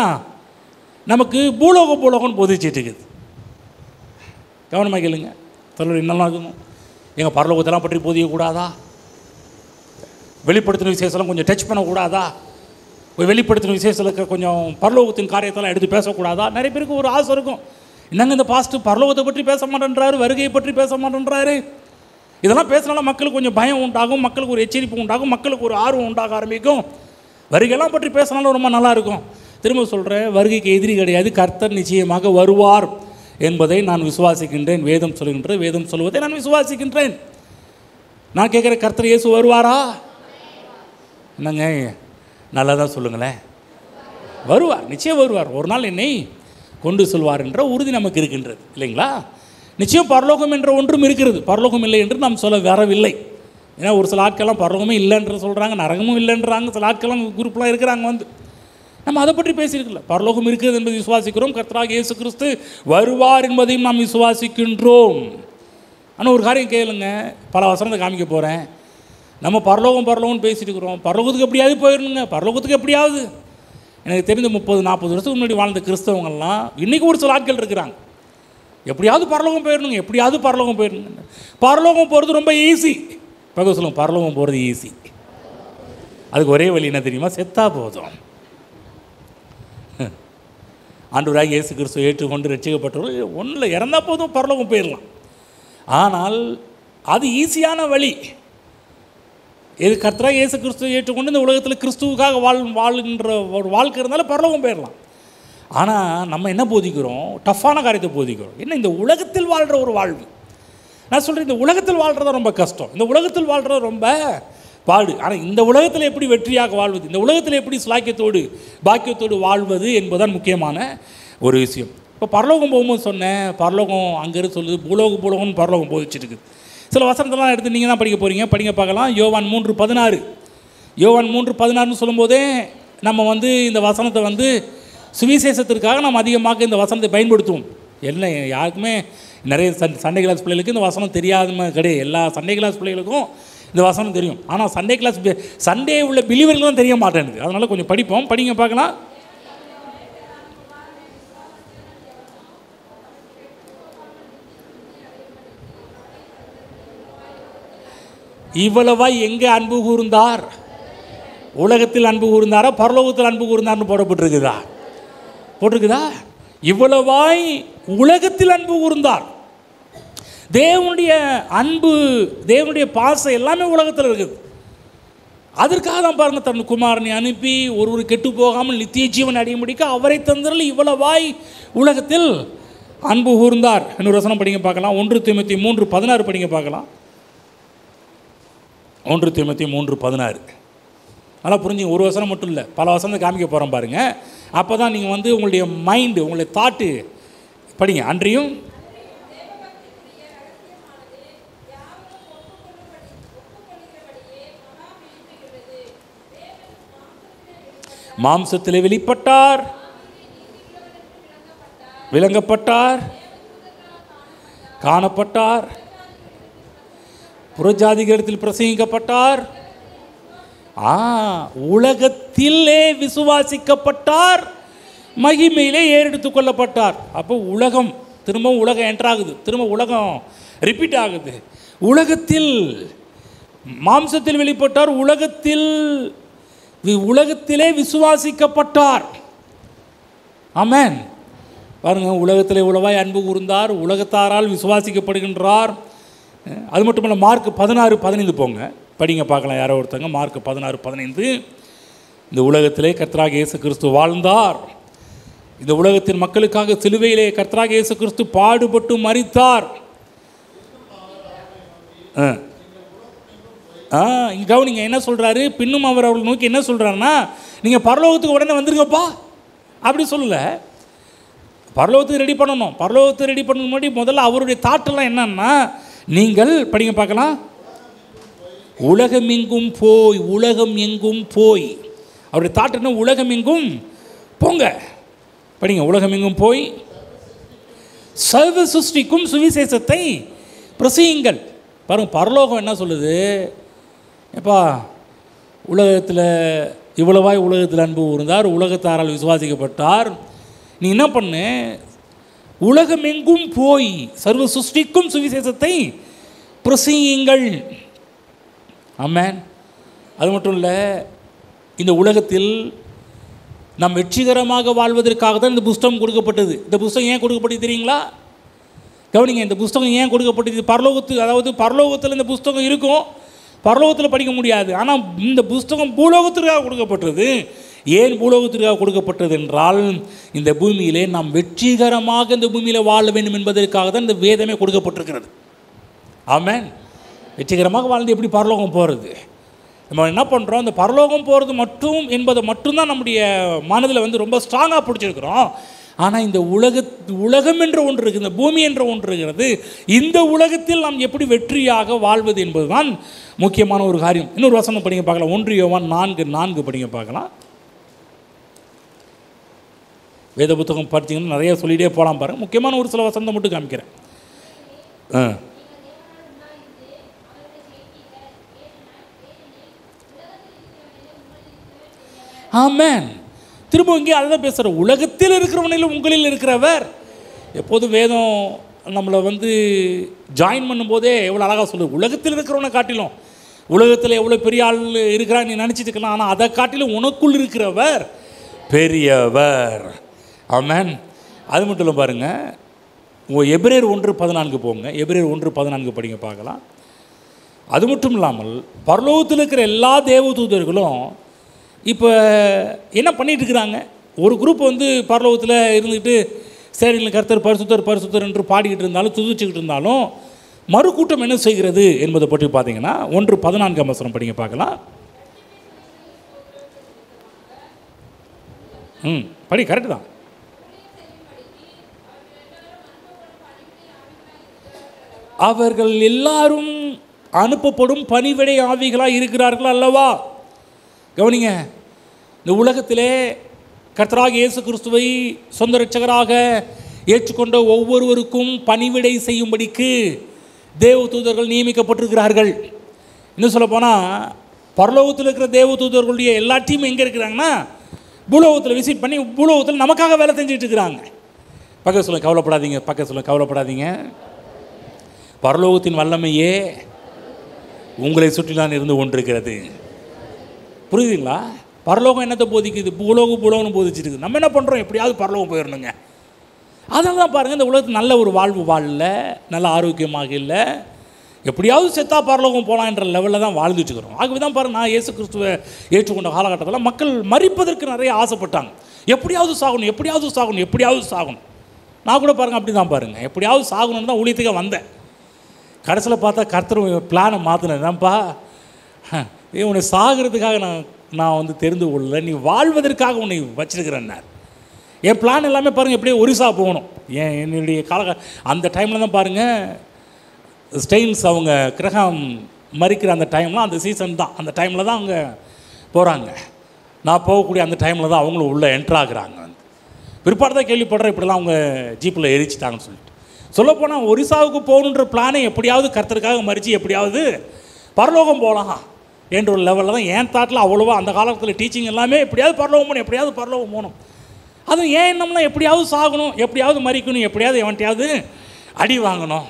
நமக்கு பூலோகம்னு போதிச்சிட்டு இருக்குது. கவனமாக கேளுங்க, சொல்ல என்னெல்லாம் இருக்கணும், எங்கள் பரலோகத்தெல்லாம் பற்றி போதிக்கக்கூடாதா, வெளிப்படுத்தின விசேஷம்லாம் கொஞ்சம் டச் பண்ணக்கூடாதா, வெளிப்படுத்தின விசேஷத்தில் கொஞ்சம் பரலோகத்தின் காரியத்தெல்லாம் எடுத்து பேசக்கூடாதா. நிறைய பேருக்கு ஒரு ஆசை இருக்கும், என்னங்க இந்த பாஸ்ட்டு பரலோகத்தை பற்றி பேச மாட்டேன்றாரு, வருகையை பற்றி பேச மாட்டேன்றாரு. இதெல்லாம் பேசினாலும் மக்களுக்கு கொஞ்சம் பயம் உண்டாகும், மக்களுக்கு ஒரு எச்சரிப்பு உண்டாகும், மக்களுக்கு ஒரு ஆர்வம் உண்டாக ஆரம்பிக்கும். வருகையெல்லாம் பற்றி பேசினாலும் ரொம்ப நல்லாயிருக்கும். திரும்ப சொல்கிறேன், வருகைக்கு எதிரி கிடையாது, கர்த்தர் நிச்சயமாக வருவார் என்பதை நான் விசுவாசிக்கின்றேன். வேதம் சொல்கின்றது, வேதம் சொல்வதை நான் விசுவாசிக்கின்றேன். நான் கேட்குற, கர்த்தர் இயேசு வருவாரா? என்னங்க நல்லா தான் சொல்லுங்களேன். வருவார், நிச்சயம் வருவார். ஒரு நாள் என்னை கொண்டு செல்வார் என்ற உறுதி நமக்கு இருக்கின்றது, இல்லைங்களா? நிச்சயம் பரலோகம் என்ற ஒன்றும் இருக்கிறது, பரலோகம் இல்லை என்று நாம் சொல்ல வரவில்லை. ஏன்னா ஒரு சில ஆட்கள்லாம் பரலோகமே இல்லைன்ற சொல்கிறாங்க, நரகமும் இல்லைன்றாங்க. சில ஆட்கள்லாம் குரூப்லாம் இருக்கிறாங்க. நம்ம அதை பற்றி பேசியிருக்கல. பரலோகம் இருக்கிறது என்பதை விசுவாசிக்கிறோம், கர்த்தராகிய இயேசு கிறிஸ்து வருவார் என்பதையும் நாம் விசுவாசிக்கின்றோம். ஆனால் ஒரு காரியம் கேளுங்க, பல வசனத்தை காமிக்க போகிறேன். நம்ம பரலோகம்னு பேசிட்டு இருக்கிறோம், பரலோகத்துக்கு எப்படியாவது போயிடணுங்க, பரலோகத்துக்கு எப்படியாவது. எனக்கு தெரிஞ்ச 30-40 வருஷத்துக்கு முன்னாடி வாழ்ந்த கிறிஸ்தவங்கள்லாம் இன்றைக்கி ஒரு சில ஆட்கள் இருக்கிறாங்க, எப்படியாவது பரலோகம் போயிடணுங்க, எப்படியாவது பரலோகம் போயிடணுங்க. பரலோகம் போகிறது ரொம்ப ஈஸி. பகவத் சொல்லுங்க, பரலோகம் போகிறது ஈஸி. அதுக்கு ஒரே வழி என்ன தெரியுமா? செத்தா போதும். ஆண்டவராகிய இயேசு கிறிஸ்துவை ஏற்றுக்கொண்டு ரட்சிக்கப்பட்டவர்கள் ஒன்றில் இறந்தால் போதும் பரலோகம் போயிடலாம். ஆனால் அது ஈஸியான வழி. இது கர்த்தராகிய இயேசு கிறிஸ்துவை ஏற்றுக்கொண்டு இந்த உலகத்தில் கிறிஸ்துவுக்காக வாழ்கின்ற ஒரு வாழ்க்கை இருந்தாலும் பரலோகம் போயிடலாம். ஆனால் நம்ம என்ன போதிக்கிறோம்? டஃப்பான காரியத்தை போதிக்கிறோம். என்ன இந்த உலகத்தில் வாழ்கிற ஒரு வாழ்வு. நான் சொல்கிறேன், இந்த உலகத்தில் வாழ்கிறது ரொம்ப கஷ்டம், இந்த உலகத்தில் வாழ்கிறது ரொம்ப பாடு. ஆனால் இந்த உலகத்தில் எப்படி வெற்றியாக வாழ்வது, இந்த உலகத்தில் எப்படி ஸ்லாக்கியத்தோடு பாக்கியத்தோடு வாழ்வது என்பதுதான் முக்கியமான ஒரு விஷயம். இப்போ பரலோகம் போகும்போது சொன்னேன், பரலோகம் அங்கேருந்து சொல்லுது, பூலோகம்னு பரலோகம் போதிச்சுட்டு சில வசனத்தெல்லாம் எடுத்து நீங்கள் தான் படிக்க போகிறீங்க, படிங்க பார்க்கலாம். யோவான் 3:16. யோவான் 3:16 சொல்லும்போதே நம்ம இந்த வசனத்தை சுவிசேஷத்திற்காக நம்ம அதிகமாக இந்த வசனத்தை பயன்படுத்துவோம். என்ன யாருக்குமே நிறைய சண்டே கிளாஸ் பிள்ளைகளுக்கு இந்த வசனம் தெரியாத கிடையாது. எல்லா சண்டே கிளாஸ் பிள்ளைகளுக்கும் இந்த வசனம் தெரியும். ஆனால் சண்டே உள்ள பிலீவர்களும் தெரிய மாட்டேங்குது. அதனால் கொஞ்சம் படிப்போம், படிங்க பார்க்கலாம். இவ்வளவாய் எங்கே அன்பு கூர்ந்தார்? உலகத்தில் அன்பு கூர்ந்தாரா பரலோகத்தில் அன்பு கூர்ந்தார்னு போட்டிருக்குதா? இவ்வளவாய் உலகத்தில் அன்பு கூர்ந்தார். தேவனுடைய அன்பு, தேவனுடைய பாசம் எல்லாமே உலகத்தில் இருக்குது. அதற்காக தான் பாருங்க, தன் குமாரனை அனுப்பி ஒரு கெட்டு போகாமல் நித்திய ஜீவன் அடைய முடிக்க அவரை தந்தரில் இவ்வளவாய் உலகத்தில் அன்பு கூர்ந்தார். இன்னொரு வசனம் படிங்க பார்க்கலாம். 1 தீமோத்தேயு 3:16 படிங்க பார்க்கலாம். 1 தீமோத்தேயு 3:16. நல்லா புரிஞ்சுங்க, ஒரு வசனம் மட்டும் இல்லை, பல வசனத்தை காமிக்க போகிறோம் பாருங்கள். அப்போ தான் நீங்கள் உங்களுடைய மைண்டு, உங்களுடைய தாட்டு படிங்க. அன்றியும் மாம்சத்திலே வெளிப்பட்டார், விளங்கப்பட்டார், காணப்பட்டார், புறஜாதிகளிடத்தில் பிரசங்கிக்கப்பட்டார், உலகத்திலே விசுவாசிக்கப்பட்டார், மகிமையிலே ஏறெடுத்துக் கொள்ளப்பட்டார். அப்போ உலகம் திரும்பவும் உலகம் என்ட்ராகுது, திரும்ப உலகம் ரிப்பீட் ஆகுது. உலகத்தில் மாம்சத்தில் வெளிப்பட்டார், உலகத்திலே விசுவாசிக்கப்பட்டார். ஆமென். பாருங்க, உலகத்திலே உளவாய் அன்பு கூர்ந்தார், உலகத்தாரால் விசுவாசிக்கப்படுகின்றார். அது மட்டும் இல்லை, மார்க் 16:15 போங்க, படிங்க பார்க்கலாம். யாரோ ஒருத்தங்க மார்க் 16:15. இந்த உலகத்திலே கர்த்தராகிய இயேசு கிறிஸ்து வாழ்ந்தார், இந்த உலகத்தின் மக்களுக்காக சிலுவையிலே கர்த்தராகிய இயேசு கிறிஸ்து பாடுபட்டு மரித்தார். இங்கே கவனிங்க என்ன சொல்கிறாரு. பின்னும் அவர் அவர்கள் நோக்கி என்ன சொல்கிறாருன்னா, நீங்கள் பரலோகத்துக்கு உடனே வந்துருங்கப்பா அப்படி சொல்லலை. பரலோகத்துக்கு ரெடி பண்ணணும். பரலோகத்துக்கு ரெடி பண்ண முன்னாடி முதல்ல அவருடைய தாட்டெல்லாம் என்னன்னா, நீங்கள் படிங்க பார்க்கலாம். உலகம் எங்கும் போய் அவருடைய தாட் என்ன? உலகம் எங்கும் போங்க. படிங்க. உலகம் எங்கும் போய் சர்வ சிருஷ்டிக்கும் சுவிசேஷத்தை பிரசங்கியுங்கள். பாருங்க, பரலோகம் என்ன சொல்லுது? எப்பா உலகத்தில் இவ்வளவாய் உலகத்தில் அன்பு கூர்ந்தார், உலகத்தாரால் விசுவாசிக்கப்பட்டார். நீ என்ன பண்ணு? உலகம் எங்கும் போய் சர்வ சிருஷ்டிக்கும் சுவிசேஷத்தை பிரசங்கியுங்கள். ஆமென். அது மட்டும் இல்லை, இந்த உலகத்தில் நாம் வெற்றிகரமாக வாழ்வதற்காக தான் இந்த புஸ்தகம் கொடுக்கப்பட்டது. இந்த புஸ்தகம் ஏன் கொடுக்கப்பட்டது தெரியுங்களா? கவனிங்க, இந்த புஸ்தகம் ஏன் கொடுக்கப்பட்டது? அதாவது பரலோகத்தில் இந்த புஸ்தகம் இருக்கும், பரலோகத்தில் படிக்க முடியாது. ஆனால் இந்த புஸ்தகம் பூலோகத்திற்காக கொடுக்கப்பட்டது. ஏன் பூலோகத்திற்காக கொடுக்கப்பட்டது என்றால், இந்த பூமியிலே நாம் வெற்றிகரமாக இந்த பூமியில் வாழ வேண்டும் என்பதற்காக தான் இந்த வேதமே கொடுக்கப்பட்டிருக்கிறது. ஆமென். வெற்றிகரமாக வாழ்ந்து எப்படி பரலோகம் போகிறது? நம்ம என்ன பண்ணுறோம்? இந்த பரலோகம் போகிறது என்பதை மட்டும்தான் நம்முடைய மனதில் ரொம்ப ஸ்ட்ராங்காக பிடிச்சிருக்கிறோம். ஆனால் இந்த உலகம் என்ற ஒன்று இருக்குது, இந்த பூமி என்ற ஒன்று இருக்கிறது. இந்த உலகத்தில் நாம் எப்படி வெற்றியாக வாழ்வது என்பது தான் முக்கியமான ஒரு காரியம். இன்னொரு வசனம் படிங்க பார்க்கலாம். 1 யோவான் 4:4 படிங்க பார்க்கலாம். வேத புத்தகம் படிச்சிங்கன்னா நிறைய சொல்லிகிட்டே போகலாம் பாருங்கள். முக்கியமான ஒரு சில வசனத்தை மட்டும் காமிக்கிறேன். ஆமென். திரும்ப இங்கே அதை தான் பேசுகிற. உலகத்தில் இருக்கிறவனில் உங்களில் இருக்கிறவர். எப்போதும் வேதம் நம்மளை ஜாயின் பண்ணும்போதே எவ்வளோ அழகாக சொல்லுது. உலகத்தில் இருக்கிறவனை காட்டிலும், உலகத்தில் எவ்வளோ பெரிய ஆள் இருக்கிறான்னு நீ நினச்சிட்டு இருக்கலாம், ஆனால் அதை காட்டிலும் உனக்குள் இருக்கிறவர் பெரியவர். ஆமென். அது மட்டும் இல்லை பாருங்கள், உங்கள் எபிரேயர் 1:14 போங்க. எபிரேயர் 1:14 படிங்க பார்க்கலாம். அது மட்டும் இல்லாமல் பரலோகத்தில் இருக்கிற எல்லா தேவதூதர்களும் இப்போ என்ன பண்ணிகிட்டு இருக்கிறாங்க? ஒரு குரூப் வந்து பரலோகத்தில் இருந்துக்கிட்டு சேரியில் கர்த்தர் பரிசுத்தர் பரிசுத்தர் என்று பாடிக்கிட்டு இருந்தாலும் துதிச்சுக்கிட்டு இருந்தாலும் மறு கூட்டம் என்ன செய்கிறது என்பதை பற்றி பார்த்தீங்கன்னா 1:14 படிங்க பார்க்கலாம். படி, கரெக்டு தான். அவர்கள் எல்லாரும் அனுப்பப்படும் பணிவிடை ஆவிகளாக இருக்கிறார்கள் அல்லவா? கவனிங்க, இந்த உலகத்திலே கர்த்தராகிய இயேசு கிறிஸ்துவை சொந்த இரட்சகராக ஏற்றுக்கொண்ட ஒவ்வொருவருக்கும் பணிவிடை செய்யும்படிக்கு தேவதூதர்கள் நியமிக்கப்பட்டிருக்கிறார்கள். இன்னும் சொல்லப்போனால் பரலோகத்தில் இருக்கிற தேவதூதர்களுடைய எல்லா டீமும் எங்கே இருக்கிறாங்கன்னா பூலோகத்தில் விசிட் பண்ணி பூலோகத்தில் நமக்காக வேலை செஞ்சுட்டு இருக்கிறாங்க. பக்கத்தில் சொல்ல கவலைப்படாதீங்க, பக்கத்தில் சொல்ல கவலைப்படாதீங்க. பரலோகத்தின் வல்லமையே உங்களை சுற்றிலாம் இருந்து கொண்டிருக்கிறது. புரியுதுங்களா? பரலோகம் என்னத்தை போதிக்குது? பூலோகம்னு போதிச்சிருக்கு. நம்ம என்ன பண்ணுறோம்? எப்படியாவது பரலோகம் போயிடணுங்க. அதனால தான் பாருங்கள், இந்த உலகத்தில் நல்ல ஒரு வாழ்வு வாழல, நல்ல ஆரோக்கியமாக இல்லை, எப்படியாவது செத்தா பரலோகம் போகலாம் என்ற லெவலில் தான் வாழ்ந்துட்டுருக்கிறோம். ஆகவே தான் பாருங்கள், நான் இயேசு கிறிஸ்துவை ஏற்றுக்கொண்ட காலகட்டத்தில் மக்கள் மரிப்பதற்கு நிறைய ஆசைப்பட்டாங்க. எப்படியாவது சாகணும், எப்படியாவது சாகணும், எப்படியாவது சாகணும். நான் கூட பாருங்கள் அப்படி தான் பாருங்கள், எப்படியாவது சாகணும்னு தான் ஊழியத்துக்கு வந்தேன். கடைசியில் பார்த்தா கர்த்தர் பிளானை மாற்றினேன்ப்பா, உன்னை சாகிறதுக்காக நான் வந்து தெரிந்து கொள்ளல, நீ வாழ்வதற்காக உன்னை வச்சிருக்கிறேன்னார். என் பிளான் எல்லாமே பாருங்கள் எப்படியே ஒரிசா போகணும். என்னுடைய அந்த டைமில் தான் பாருங்கள் ஸ்டெயின்ஸ் அவங்க கிரகம் மறிக்கிற அந்த டைம்லாம் அந்த சீசன் தான். அந்த டைமில் தான் அவங்க போகிறாங்க. நான் போகக்கூடிய அந்த டைமில் தான் அவங்களும் உள்ளே என்ட்ராகிறாங்க. பிற்பாடு தான் கேள்விப்படுறேன் இப்படிலாம் அவங்க ஜீப்பில் எரிச்சிட்டாங்கன்னு சொல்லிட்டு. சொல்லப்போனால் ஒரிசாவுக்கு போகணுன்ற பிளானை எப்படியாவது கர்த்தருக்காக மறித்து எப்படியாவது பரலோகம் போகலாம் என்ற ஒரு லெவலில் தான் என் தாட்டில் அவ்வளோவா அந்த காலத்தில் டீச்சிங் எல்லாமே எப்படியாவது பரலோகம் போகணும், எப்படியாவது பரலோகம் போகணும். அதுவும் ஏன் என்னம்னா எப்படியாவது சாகணும், எப்படியாவது மறிக்கணும், எப்படியாவது எவன்ட்டையாவது அடி வாங்கணும்,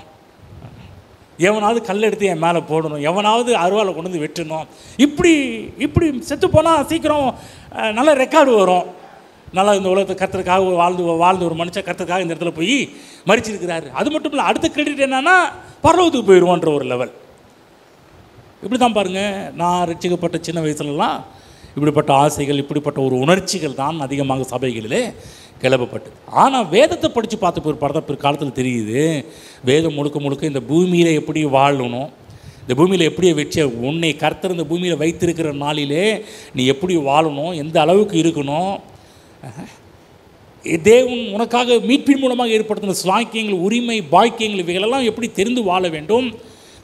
எவனாவது கல் எடுத்து என் மேலே போடணும், எவனாவது அருவாலை கொண்டு வந்து வெட்டணும். இப்படி செத்து போனால் சீக்கிரம் நல்ல ரெக்கார்டு வரும். நல்லா இந்த உலகத்தை கர்த்தருக்காக வாழ்ந்து ஒரு மனுஷன் கர்த்தருக்காக இந்த இடத்துல போய் மறிச்சிருக்கிறாரு. அது மட்டும் இல்லை, அடுத்த கிரெடிட் என்னன்னா பரலோகத்துக்கு போயிடுவோன்ற ஒரு லெவல். இப்படி தான் பாருங்கள், நான் ரட்சிக்கப்பட்ட சின்ன வயசுலலாம் இப்படிப்பட்ட ஆசைகள், இப்படிப்பட்ட ஒரு உணர்ச்சிகள் தான் அதிகமாக சபைகளிலே கிளப்பப்பட்டது. ஆனால் வேதத்தை படித்து பார்த்த பிற்காலத்தில் தெரியுது, வேதம் முழுக்க இந்த பூமியில் எப்படி வாழணும், இந்த பூமியில் எப்படி வச்ச உன்னை கர்த்தர் இந்த பூமியில் வைத்திருக்கிற நாளிலே நீ எப்படி வாழணும், எந்த அளவுக்கு இருக்கணும், தேவன் உனக்காக மீட்பின் மூலமாக ஏற்படுத்தின ஸ்லாக்கியங்கள், உரிமை, பாக்கியங்கள் இவைகளெல்லாம் எப்படி தெரிந்து வாழ வேண்டும்,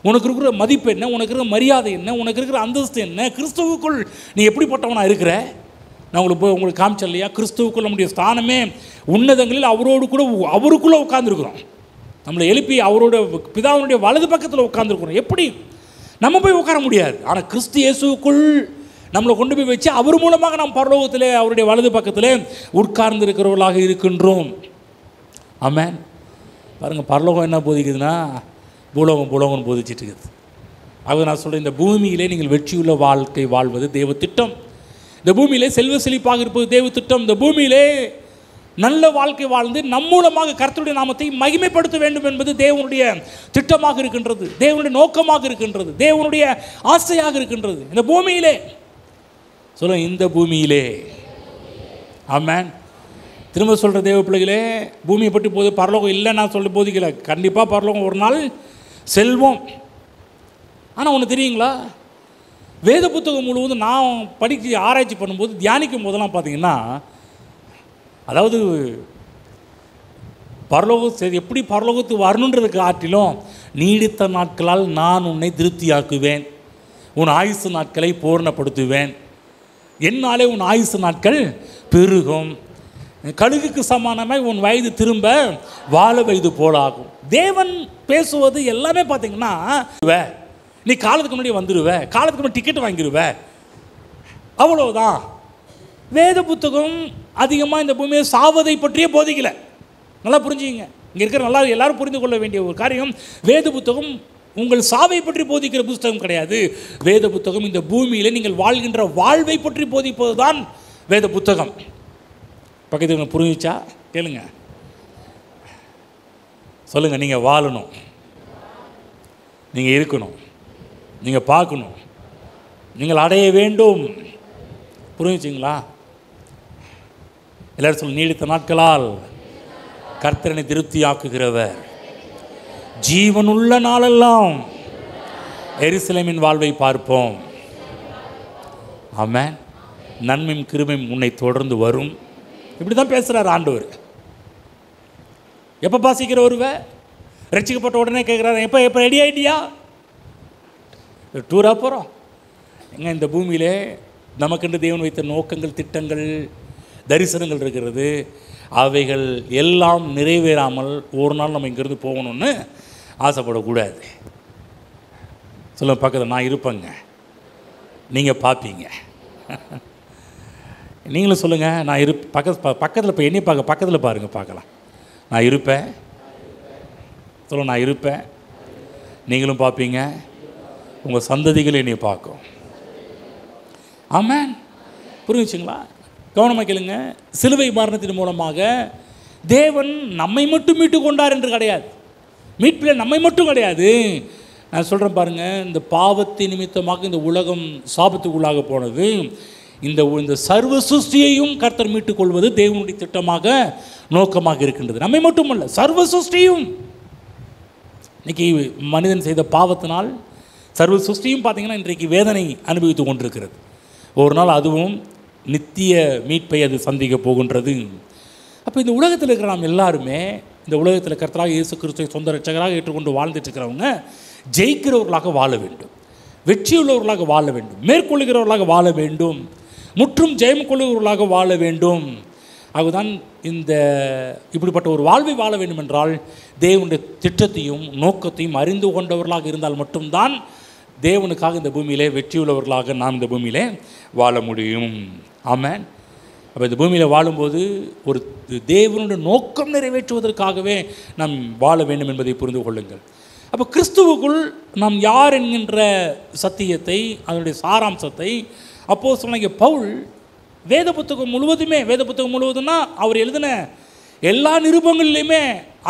உனக்கு இருக்கிற மதிப்பு என்ன, உனக்கு இருக்கிற மரியாதை என்ன, உனக்கு இருக்கிற அந்தஸ்து என்ன, கிறிஸ்துவுக்குள் நீ எப்படிப்பட்டவனாக இருக்கிற. நான் உங்களுக்கு காமிச்சேன் இல்லையா, கிறிஸ்துவுக்குள் நம்முடைய ஸ்தானமே உன்னதங்களில் அவருக்குள்ளே உட்காந்துருக்குறோம். நம்மளை எழுப்பி அவரோட பிதாவுடைய வலது பக்கத்தில் உட்காந்துருக்குறோம். எப்படி நம்ம போய் உட்கார முடியாது, ஆனால் கிறிஸ்து இயேசுவுக்குள் நம்மளை கொண்டு போய் வச்சு அவர் மூலமாக நாம் பரலோகத்திலே அவருடைய வலது பக்கத்தில் உட்கார்ந்து இருக்கிறவர்களாக இருக்கின்றோம். ஆமென். பாருங்கள், பரலோகம் என்ன போதிக்குதுன்னா பூலோகம் போதிச்சிட்டு இருக்குது. ஆக நான் சொல்கிறேன், இந்த பூமியிலே நீங்கள் வெற்றியுள்ள வாழ்க்கை வாழ்வது தேவ திட்டம். இந்த பூமியிலே செல்வ செழிப்பாக இருப்பது தேவ திட்டம். இந்த பூமியிலே நல்ல வாழ்க்கை வாழ்ந்து நம் மூலமாக கர்த்தருடைய நாமத்தை மகிமைப்படுத்த வேண்டும் என்பது தேவனுடைய திட்டமாக இருக்கின்றது, தேவனுடைய நோக்கமாக இருக்கின்றது, தேவனுடைய ஆசையாக இருக்கின்றது. இந்த பூமியிலே சொல்லுங்க, இந்த பூமியிலே. ஆமென். திரும்ப சொல்கிற தேவ பிள்ளைகளே, பூமியை பற்றி போது பரலோகம் இல்லை நான் சொல்ல போதிக்கல, கண்டிப்பாக பரலோகம் ஒரு நாள் செல்வோம். ஆனால் ஒன்று தெரியுங்களா, வேத புத்தகம் முழுவதும் நான் படித்து ஆராய்ச்சி பண்ணும்போது தியானிக்கும் போதெல்லாம் பார்த்தீங்கன்னா, அதாவது பரலோகம் எப்படி பரலோகத்துக்கு வரணுன்றதுக்கு காட்டிலும் நீடித்த நாட்களால் நான் உன்னை திருப்தியாக்குவேன், உன் ஆயுசு நாட்களை பூர்ணப்படுத்துவேன், என்னாலே உன் ஆயுசு நாட்கள் பெருகும், கழுகுக்கு சமானமாய் உன் வயது திரும்ப வாழ வயது போலாகும். தேவன் பேசுவது எல்லாமே பார்த்தீங்கன்னா, நீ காலத்துக்கு முன்னாடி வந்துடுவ, காலத்துக்கு முன்னாடி டிக்கெட் வாங்கிடுவ, அவ்வளோதான். வேத புத்தகம் அதிகமாக இந்த பூமியை சாவதை பற்றியே போதிக்கலை. நல்லா புரிஞ்சுங்க, இங்கே இருக்கிற எல்லாரும் புரிந்து கொள்ள வேண்டிய ஒரு காரியம், வேத புத்தகம் உங்கள் சாவை பற்றி போதிக்கிற புத்தகம் கிடையாது. வேத புத்தகம் இந்த பூமியில் நீங்கள் வாழ்கின்ற வாழ்வை பற்றி போதிப்பது தான் வேத புத்தகம். பக்கத்துக்கு புரிஞ்சிச்சா கேளுங்க, சொல்லுங்கள். நீங்கள் வாழணும், நீங்கள் இருக்கணும், நீங்கள் பார்க்கணும், நீங்கள் அடைய வேண்டும். புரிஞ்சுச்சிங்களா? எல்லாரும் சொல்ல, நீடித்த நாட்களால் கர்த்தரனை திருப்தியாக்குகிறவர், ஜீவனுள்ள நாளெல்லாம் எருசலேமின் வாழ்வை பார்ப்போம். ஆமென். நன்மையும் கிருபையும் உன்னை தொடர்ந்து வரும். இப்படி தான் பேசுகிறார் ஆண்டவர். எப்போ பாசிக்கிற ஒருவ ரட்சிக்கப்பட்ட உடனே கேட்குறாரு, எப்போ ரெடி ஆகிட்டியா? டூராக போகிறோம் எங்க? இந்த பூமியிலே நமக்கென்று தேவன் வைத்த நோக்கங்கள், திட்டங்கள், தரிசனங்கள் இருக்கிறது. அவைகள் எல்லாம் நிறைவேறாமல் ஒரு நாள் நம்ம இங்கேருந்து போகணும்னு ஆசைப்படக்கூடாது. சொல்ல பக்கத்தில் நான் இருப்பேங்க, நீங்கள் பார்ப்பீங்க. நீங்களும் சொல்லுங்கள், நான் பக்கத்தில் இப்போ என்னை பக்கத்தில் பாருங்கள், பார்க்கலாம். நான் இருப்பேன். சொல்ல, நான் இருப்பேன், நீங்களும் பார்ப்பீங்க, உங்கள் சந்ததிகள் என்னை பார்க்கும். ஆமென். புரிஞ்சுங்களா? கவனமாக கேளுங்க. சிலுவை மரணத்தின் மூலமாக தேவன் நம்மை மட்டும் மீட்டு கொண்டார் என்று கிடையாது. மீட்பில் நம்மை மட்டும் கிடையாது. நான் சொல்கிறேன் பாருங்கள், இந்த பாவத்தின் நிமித்தமாக இந்த உலகம் சாபத்துக்குள்ளாக போனது. இந்த சர்வ சிருஷ்டியையும் கர்த்தர் மீட்டுக் கொள்வது தேவனுடைய திட்டமாக, நோக்கமாக இருக்கின்றது. நம்மை மட்டுமல்ல, சர்வ சிருஷ்டியும். இன்றைக்கி மனிதன் செய்த பாவத்தினால் சர்வ சிருஷ்டியும் பார்த்திங்கன்னா இன்றைக்கு வேதனை அனுபவித்து கொண்டிருக்கிறது. ஒரு நாள் அதுவும் நித்திய மீட்பை அது சந்திக்க போகின்றது. அப்போ இந்த உலகத்தில் இருக்கிற நாம் எல்லாருமே, இந்த உலகத்தில் கர்த்தராக இயேசு கிறிஸ்துவை சொந்த ரட்சகராக ஏற்றுக்கொண்டு வாழ்ந்துட்டு இருக்கிறவங்க ஜெயிக்கிறவர்களாக வாழ வேண்டும், வெற்றியுள்ளவர்களாக வாழ வேண்டும், மேற்கொள்ளுகிறவர்களாக வாழ வேண்டும், முற்றும் ஜெயம் கொள்ளுகிறவர்களாக வாழ வேண்டும். அதுதான் இப்படிப்பட்ட ஒரு வாழ்வை வாழ வேண்டும் என்றால் தேவனுடைய திட்டத்தையும் நோக்கத்தையும் அறிந்து கொண்டவர்களாக இருந்தால் மட்டும்தான் தேவனுக்காக இந்த பூமியிலே வெற்றியுள்ளவர்களாக நாம் இந்த பூமியிலே வாழ முடியும். ஆமென். அப்போ இந்த பூமியில் வாழும்போது ஒரு தேவனுடைய நோக்கம் நிறைவேற்றுவதற்காகவே நாம் வாழ வேண்டும் என்பதை புரிந்து கொள்ளுங்கள். அப்போ கிறிஸ்துவுக்குள் நாம் யார் என்கின்ற சத்தியத்தை, அதனுடைய சாராம்சத்தை அப்போஸ்தலனாகிய பவுல் வேத புத்தகம் முழுவதும்னா அவர் எழுதின எல்லா நிருபங்களிலுமே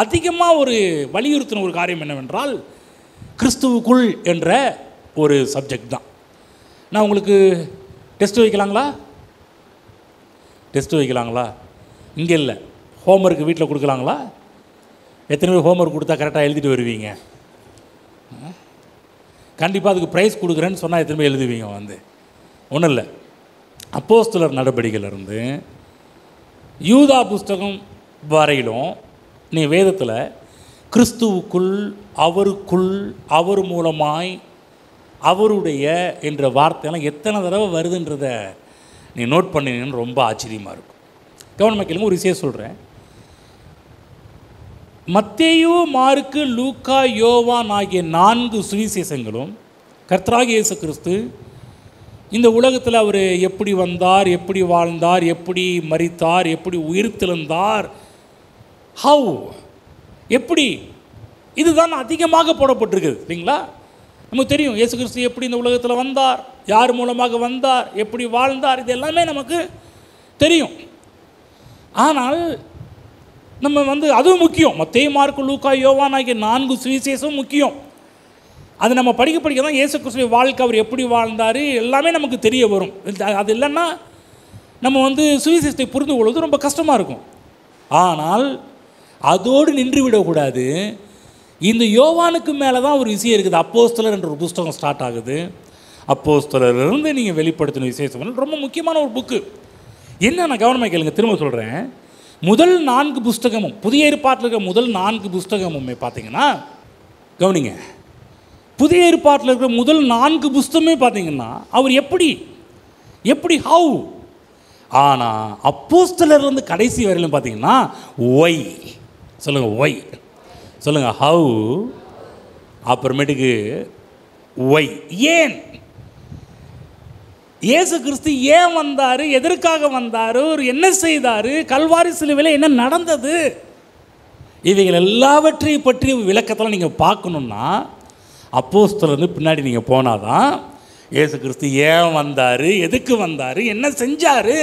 அதிகமாக ஒரு வலியுறுத்தின ஒரு காரியம் என்னவென்றால் கிறிஸ்துவுக்குள் என்ற ஒரு சப்ஜெக்ட் தான். நான் உங்களுக்கு டெஸ்ட் வைக்கலாங்களா? இங்கே இல்லை, ஹோம்ஒர்க்கு வீட்டில் கொடுக்கலாங்களா? எத்தனை பேர் ஹோம்ஒர்க் கொடுத்தா கரெக்டாக எழுதிட்டு வருவீங்க? கண்டிப்பாக அதுக்கு ப்ரைஸ் கொடுக்குறேன்னு சொன்னால் எத்தனை பேர் எழுதுவீங்க? ஒன்றும் இல்லை, அப்போஸ்தலர் நடபடிகளிலிருந்து யூதா புஸ்தகம் வரையிலும் நீ வேதத்தில் கிறிஸ்துவுக்குள், அவருக்குள், அவர் மூலமாய், அவருடைய என்ற வார்த்தையெல்லாம் எத்தனை தடவை வருதுன்றத நீ நோட் பண்ணினீங்கன்னு ரொம்ப ஆச்சரியமாக இருக்கும். கவனமாக கேளுங்க, ஒரு விஷயம் சொல்கிறேன். மத்தேயு, மாற்கு, லூக்கா, யோவான் ஆகிய 4 சுவிசேஷங்களும் கர்த்தராகிய இயேசு கிறிஸ்து இந்த உலகத்தில் அவர் எப்படி வந்தார், எப்படி வாழ்ந்தார், எப்படி மரித்தார், எப்படி உயிர்த்தெழுந்தார், எப்படி, இதுதான் அதிகமாக போடப்பட்டிருக்குது இல்லைங்களா? நமக்கு தெரியும் இயேசு கிறிஸ்து எப்படி இந்த உலகத்தில் வந்தார், யார் மூலமாக வந்தார், எப்படி வாழ்ந்தார், இது எல்லாமே நமக்கு தெரியும். ஆனால் நம்ம அதுவும் முக்கியம். மத்தேயு, மாற்கு, லூக்கா, யோவான் ஆகிய 4 சுவிசேஷம் முக்கியம். அது நம்ம படிக்க தான் இயேசு கிறிஸ்துவின் வாழ்க்கை, அவர் எப்படி வாழ்ந்தார் எல்லாமே நமக்கு தெரிய வரும். அது இல்லைன்னா நம்ம சுவிசேஷத்தை புரிந்து கொள்வது ரொம்ப கஷ்டமாக இருக்கும். ஆனால் அதோடு நின்று விடக்கூடாது. இந்த யோவானுக்கு மேலே தான் ஒரு விஷயம் இருக்குது. அப்போஸ்தலர் என்ற ஒரு புஸ்தகம் ஸ்டார்ட் ஆகுது. அப்போஸ்தலரிலிருந்து நீங்கள் வெளிப்படுத்தின விசேஷம் ரொம்ப முக்கியமான ஒரு புக்கு. என்ன, நான் கவனமாக கேளுங்க, திரும்ப சொல்கிறேன். முதல் 4 புஸ்தகமும், புதிய ஏற்பாட்டில் இருக்கிற முதல் 4 புஸ்தகமுமே பார்த்தீங்கன்னா, கவனிங்க, புதிய ஏற்பாட்டில் இருக்கிற முதல் 4 புஸ்தகமே பார்த்தீங்கன்னா அவர் எப்படி ஹவ். ஆனால் அப்போஸ்தலர்லேருந்து கடைசி வரையிலும் பார்த்தீங்கன்னா ஒய். சொல்லுங்கள் ஒய், சொல்லுங்கள் ஹவ், அப்புறமேட்டுக்கு ஒய். ஏன் இயேசு கிறிஸ்து ஏன் வந்தார், எதற்காக வந்தார், ஒரு என்ன செய்தார், கல்வாரி சிலுவையில் என்ன நடந்தது, இவைகள் எல்லாவற்றையும் பற்றி விளக்கத்தெல்லாம் நீங்கள் பார்க்கணுன்னா அப்போஸ்தலர் பின்னாடி நீங்கள் போனால் தான் இயேசு கிறிஸ்து ஏன் வந்தார், எதுக்கு வந்தார், என்ன செஞ்சார்,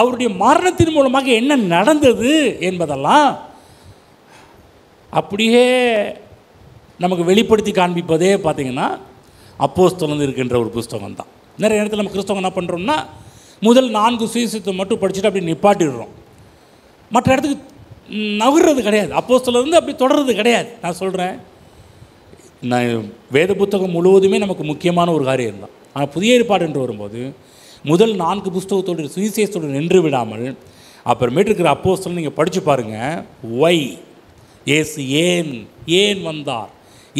அவருடைய மரணத்தின் மூலமாக என்ன நடந்தது என்பதெல்லாம் அப்படியே நமக்கு வெளிப்படுத்தி காண்பிப்பதே பார்த்திங்கன்னா அப்போஸ்தலன் இருக்கின்ற ஒரு புஸ்தகம் தான். நிறைய இடத்துல நம்ம கிறிஸ்தவம் என்ன பண்ணுறோம்னா முதல் 4 சுவிசேஷத்தை மட்டும் படிச்சுட்டு அப்படி நிப்பாட்டிடுறோம். மற்ற இடத்துக்கு நகர்றது கிடையாது. அப்போஸ்தலன் அப்படி தொடர்றது கிடையாது. நான் சொல்கிறேன், நான் வேத புத்தகம் முழுவதுமே நமக்கு முக்கியமான ஒரு காரியம் தான். ஆனால் புதிய ஏற்பாடு என்று வரும்போது முதல் 4 புஸ்தகத்தோடு சுவிசேஷத்தோடு நின்று விடாமல் அப்புறமேட்டு இருக்கிற அப்போஸ்தலன் நீங்கள் படித்து பாருங்கள். ஒய் இயேசு ஏன் வந்தார்,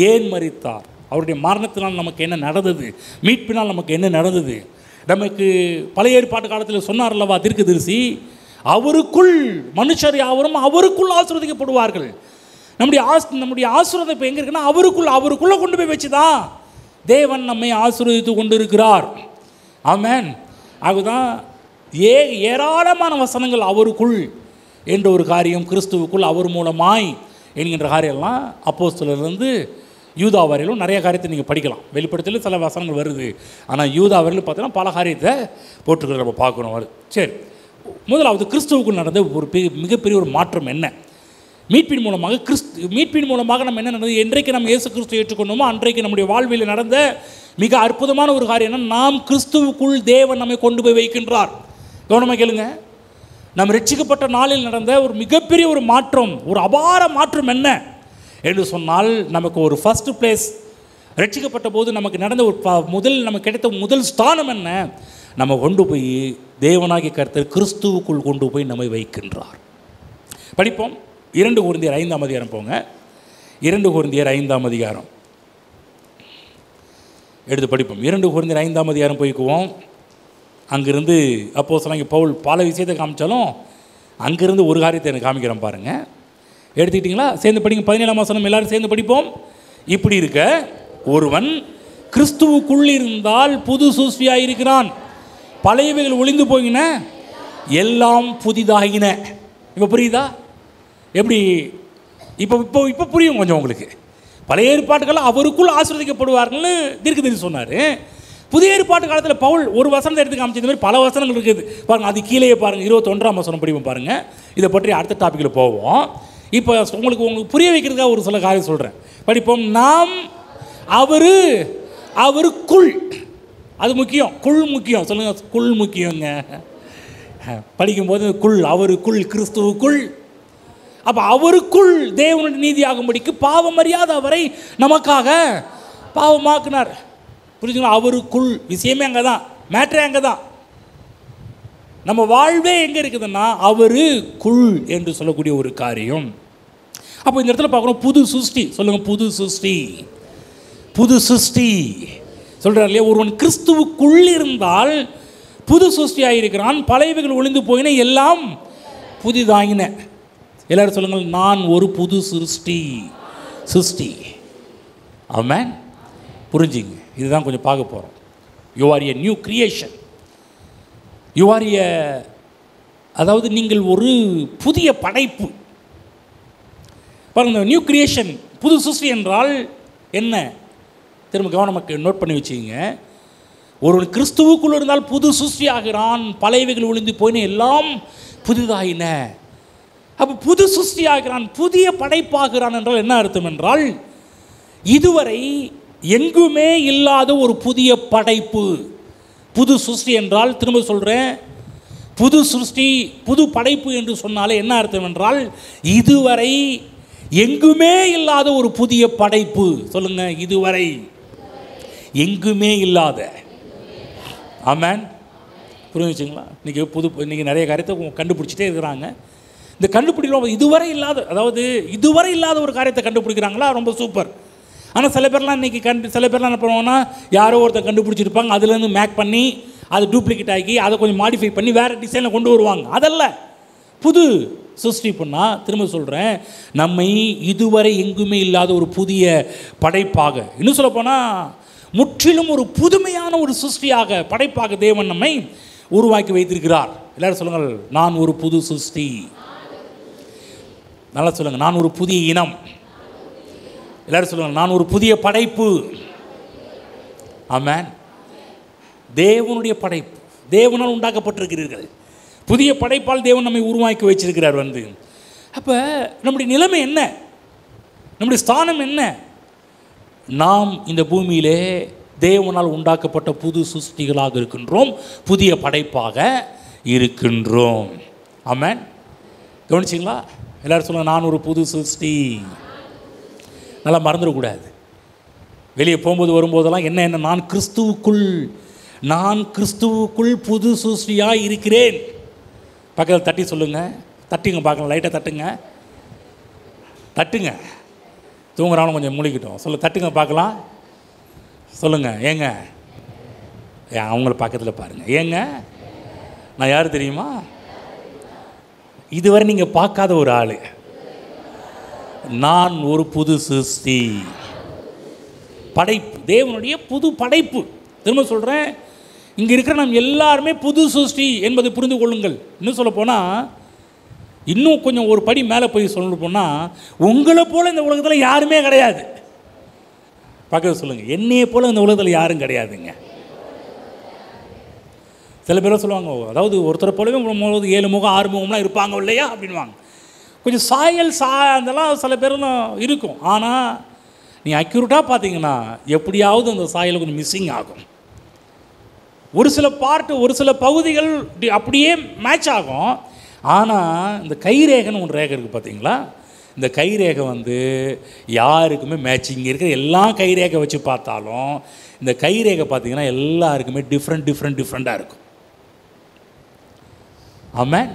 ஏன் மரித்தார், அவருடைய மரணத்தினால் நமக்கு என்ன நடந்தது, மீட்பினால் நமக்கு என்ன நடந்தது. நமக்கு பழைய ஏற்பாட்டு காலத்தில் சொன்னார் அல்லவா தீர்க்கதரிசி, அவருக்குள் மனுஷர் யாவரும் அவருக்குள் ஆசீர்வதிக்கப்படுவார்கள். நம்முடைய ஆசீர்வாதம் இப்போ எங்கே இருக்குன்னா அவருக்குள்ளே கொண்டு போய் வச்சுதான் தேவன் நம்மை ஆசீர்வதித்து கொண்டு இருக்கிறார். ஆமென். அதுதான் ஏராளமான வசனங்கள் அவருக்குள் என்ற ஒரு காரியம், கிறிஸ்துவுக்குள் அவர் மூலமாய் என்கின்ற காரியம்லாம் அப்போஸ்தலரிலிருந்து யூதா வரையிலும் நிறைய காரியத்தை நீங்கள் படிக்கலாம். வெளிப்படுத்தல சில வசனங்கள் வருது, ஆனால் யூதா வரையிலும் பார்த்தீங்கன்னா பல காரியத்தை போட்டுக்கிறது நம்ம பார்க்கணும் வருது. சரி, முதலாவது கிறிஸ்துவுக்குள் நடந்த ஒரு மிகப்பெரிய ஒரு மாற்றம் என்ன? மீட்பின் மூலமாக நம்ம என்ன நடந்தது? என்றைக்கு நம்ம இயேசு கிறிஸ்து ஏற்றுக்கொண்டோமோ அன்றைக்கு நம்முடைய வாழ்வில் நடந்த மிக அற்புதமான ஒரு காரியம் என்ன? நாம் கிறிஸ்துவுக்குள் தேவன் நம்மை கொண்டு போய் வைக்கின்றார். கவனமாக கேளுங்க. நாம் ரட்சிக்கப்பட்ட நாளில் நடந்த ஒரு மிகப்பெரிய ஒரு மாற்றம், ஒரு அபார மாற்றம் என்ன என்று சொன்னால், நமக்கு ஒரு ஃபர்ஸ்ட் பிளேஸ் ரட்சிக்கப்பட்ட போது நமக்கு நடந்த ஒரு நமக்கு கிடைத்த முதல் ஸ்தானம் என்ன? நம்ம கொண்டு போய் தேவனாகிய கர்த்தர் கிறிஸ்துவுக்குள் கொண்டு போய் நம்மை வைக்கின்றார். படிப்போம். 2 கொரிந்தியர் 5ஆம் அதிகாரம் போங்க. 2 கொரிந்தியர் 5ஆம் அதிகாரம் எடுத்து படிப்போம். 2 கொரிந்தியர் 5ஆம் அதிகாரம் போய்க்குவோம். அங்கிருந்து அப்போஸ்தலனாகிய பவுல் பல விஷயத்தை காமிச்சாலும் அங்கிருந்து ஒரு காரியத்தை எனக்கு காமிக்கிறேன் பாருங்கள். எடுத்துக்கிட்டிங்களா? சேர்ந்து படிங்க. 17ஆம் வசனம் எல்லாரும் சேர்ந்து படிப்போம். இப்படி இருக்க ஒருவன் கிறிஸ்துவுக்குள் இருந்தால் புது சிருஷ்டியாய் இருக்கிறான், பழையவைகள் ஒளிந்து போகின, எல்லாம் புதிதாகின. இப்போ புரியுதா? எப்படி? இப்போ புரியும் கொஞ்சம் உங்களுக்கு. பழைய ஏற்பாட்டுகள் அவருக்குள் ஆசீர்வதிக்கப்படுவார்கள்னு தீர்க்கதரிசி சொன்னார். புதிய ஏற்பாட்டு காலத்தில் பவுல் ஒரு வசனத்தை எடுத்து காமிச்சது மாதிரி பல வசனங்கள் இருக்குது பாருங்கள். அது கீழே பாருங்கள். 21ஆம் வசனம் படிப்போம் பாருங்கள். இதை பற்றி அடுத்த டாப்பிக்கில் போவோம். இப்போ உங்களுக்கு புரிய வைக்கிறதுக்காக ஒரு சில காரியம் சொல்கிறேன். படிப்போம். நாம் அவருக்குள், அது முக்கியம். குள் முக்கியம். சொல்லுங்கள், குள் முக்கியங்க. படிக்கும்போது அவருக்குள், கிறிஸ்துவுக்குள். அப்போ அவருக்குள் தேவனுடைய நீதியாகும்படிக்கு பாவம் அறியாத அவரை நமக்காக பாவமாக்குனார். புரிஞ்சுங்களா? அவருக்குள். விஷயமே அங்கே தான், மேட்ரே அங்கே தான். நம்ம வாழ்வே எங்கே இருக்குதுன்னா அவருக்குள் என்று சொல்லக்கூடிய ஒரு காரியம். அப்போ இந்த இடத்துல பார்க்கணும், புது சிருஷ்டி. சொல்லுங்கள், புது சிருஷ்டி. புது சிருஷ்டி சொல்கிறார் இல்லையா? ஒருவன் கிறிஸ்துவுக்குள் இருந்தால் புது சிருஷ்டியாக இருக்கிறான், பழையவைகள் ஒளிந்து போயின, எல்லாம் புதிதாகின. எல்லாரும் சொல்லுங்கள், நான் ஒரு புது சிருஷ்டி. ஆமென். புரிஞ்சுங்க. இதுதான் கொஞ்சம் பார்க்க போகிறோம். You are a new creation. You are a, அதாவது நீங்கள் ஒரு புதிய படைப்பு. பாருங்கள், நியூ கிரியேஷன், புது சிருஷ்டி என்றால் என்ன? திரும்ப கவனமாக நோட் பண்ணி வச்சுக்கிங்க. ஒரு கிறிஸ்துவுக்குள் இருந்தால் புது சிருஷ்டி ஆகிறான், பழையவைகள் ஒளிந்து போயின, எல்லாம் புதிதாயின. அப்போ புது சிருஷ்டி ஆகிறான், புதிய படைப்பாகிறான் என்றால் என்ன அர்த்தம் என்றால், இதுவரை எங்குமே இல்லாத ஒரு புதிய படைப்பு. புது சிருஷ்டி என்றால், திரும்ப சொல்கிறேன், புது சிருஷ்டி, புது படைப்பு என்று சொன்னாலே என்ன அர்த்தம் என்றால், இதுவரை எங்குமே இல்லாத ஒரு புதிய படைப்பு. சொல்லுங்க, இதுவரை எங்குமே இல்லாத. ஆமென். புரிஞ்சுங்களா? இன்றைக்கி நிறைய காரியத்தை கண்டுபிடிச்சிட்டே இருக்கிறாங்க. இந்த கண்டுபிடிக்கிறோம் இதுவரை இல்லாத, அதாவது இதுவரை இல்லாத ஒரு காரியத்தை கண்டுபிடிக்கிறாங்களா, ரொம்ப சூப்பர். ஆனால் சில பேர்லாம் இன்றைக்கி சில பேர்லாம் என்ன பண்ணுவாங்கன்னா, யாரோ ஒருத்தர் கண்டுபிடிச்சிருப்பாங்க, அதுலேருந்து மேக் பண்ணி அதை டூப்ளிகேட் ஆக்கி அதை கொஞ்சம் மாடிஃபை பண்ணி வேறு டிசைனில் கொண்டு வருவாங்க. அதல்ல புது சிருஷ்டி பண்ணால். திரும்ப சொல்கிறேன், நம்மை இதுவரை எங்குமே இல்லாத ஒரு புதிய படைப்பாக, இன்னும் சொல்லப்போனால் முற்றிலும் ஒரு புதுமையான ஒரு சிருஷ்டியாக, படைப்பாக தேவன் நம்மை உருவாக்கி வைத்திருக்கிறார். எல்லாரும் சொல்லுங்கள், நான் ஒரு புது சிருஷ்டி. நல்லா சொல்லுங்கள், நான் ஒரு புதிய இனம். எல்லாரும் சொல்லுங்கள், நான் ஒரு புதிய படைப்பு. ஆமென். தேவனுடைய படைப்பு, தேவனால் உண்டாக்கப்பட்டிருக்கிறீர்கள். புதிய படைப்பால் தேவன் நம்மை உருவாக்கி வச்சிருக்கிறார் வந்து. அப்போ நம்முடைய நிலைமை என்ன, நம்முடைய ஸ்தானம் என்ன? நாம் இந்த பூமியிலே தேவனால் உண்டாக்கப்பட்ட புது சிருஷ்டிகளாக இருக்கின்றோம், புதிய படைப்பாக இருக்கின்றோம். ஆமென். கவனிச்சிங்களா? எல்லாரும் சொல்லுங்கள், நான் ஒரு புது சிருஷ்டி. நல்லா மறந்துடக்கூடாது. வெளியே போகும்போது வரும்போதெல்லாம் என்ன நான் கிறிஸ்துவுக்குள் புது சிருஷ்டியாக இருக்கிறேன். பக்கத்தில் தட்டி சொல்லுங்கள். தட்டுங்க பார்க்கலாம், லைட்டாக தட்டுங்க. தூங்குறாலும் கொஞ்சம் முழிக்கிட்டோம். தட்டுங்க பார்க்கலாம். சொல்லுங்கள். ஏங்க அவங்கள பக்கத்தில் பாருங்கள். ஏங்க நான் யார் தெரியுமா? இதுவரை நீங்கள் பார்க்காத ஒரு ஆள். நான் ஒரு புது சிருஷ்டி, படைப்பு, தேவனுடைய புது படைப்பு. திரும்ப சொல்கிறேன், இங்கே இருக்கிற நாம் எல்லாருமே புது சிருஷ்டி என்பதை புரிந்து கொள்ளுங்கள். இன்னும் சொல்ல போனால், இன்னும் கொஞ்சம் ஒரு படி மேலே போய் சொல்ல போனால், உங்களை போல் இந்த உலகத்தில் யாருமே கிடையாது. பக்கத்தில் சொல்லுங்கள், என்னையே போல் இந்த உலகத்தில் யாரும் கிடையாதுங்க. சில பேர் சொல்லுவாங்க, அதாவது ஒருத்தரை போலவே 7 முகம் 6 முகம்லாம் இருப்பாங்க இல்லையா அப்படின்வாங்க. கொஞ்சம் சாயல் அதெல்லாம் சில பேர்லாம் இருக்கும். ஆனால் நீ அக்யூரேட்டாக பார்த்தீங்கன்னா எப்படியாவது அந்த சாயல் கொஞ்சம் மிஸ்ஸிங் ஆகும். ஒரு சில பார்ட்டு, ஒரு சில பகுதிகள் அப்படியே மேட்ச் ஆகும். ஆனால் இந்த கைரேகைன்னு ஒன்று ரேகை இருக்குது பார்த்தீங்களா? இந்த கைரேகை வந்து யாருக்குமே மேட்சிங் இருக்கிற எல்லா கைரேகை வச்சு பார்த்தாலும் இந்த கைரேகை பார்த்தீங்கன்னா எல்லாருக்குமே டிஃப்ரெண்ட்டாக இருக்கும். ஆமாம்,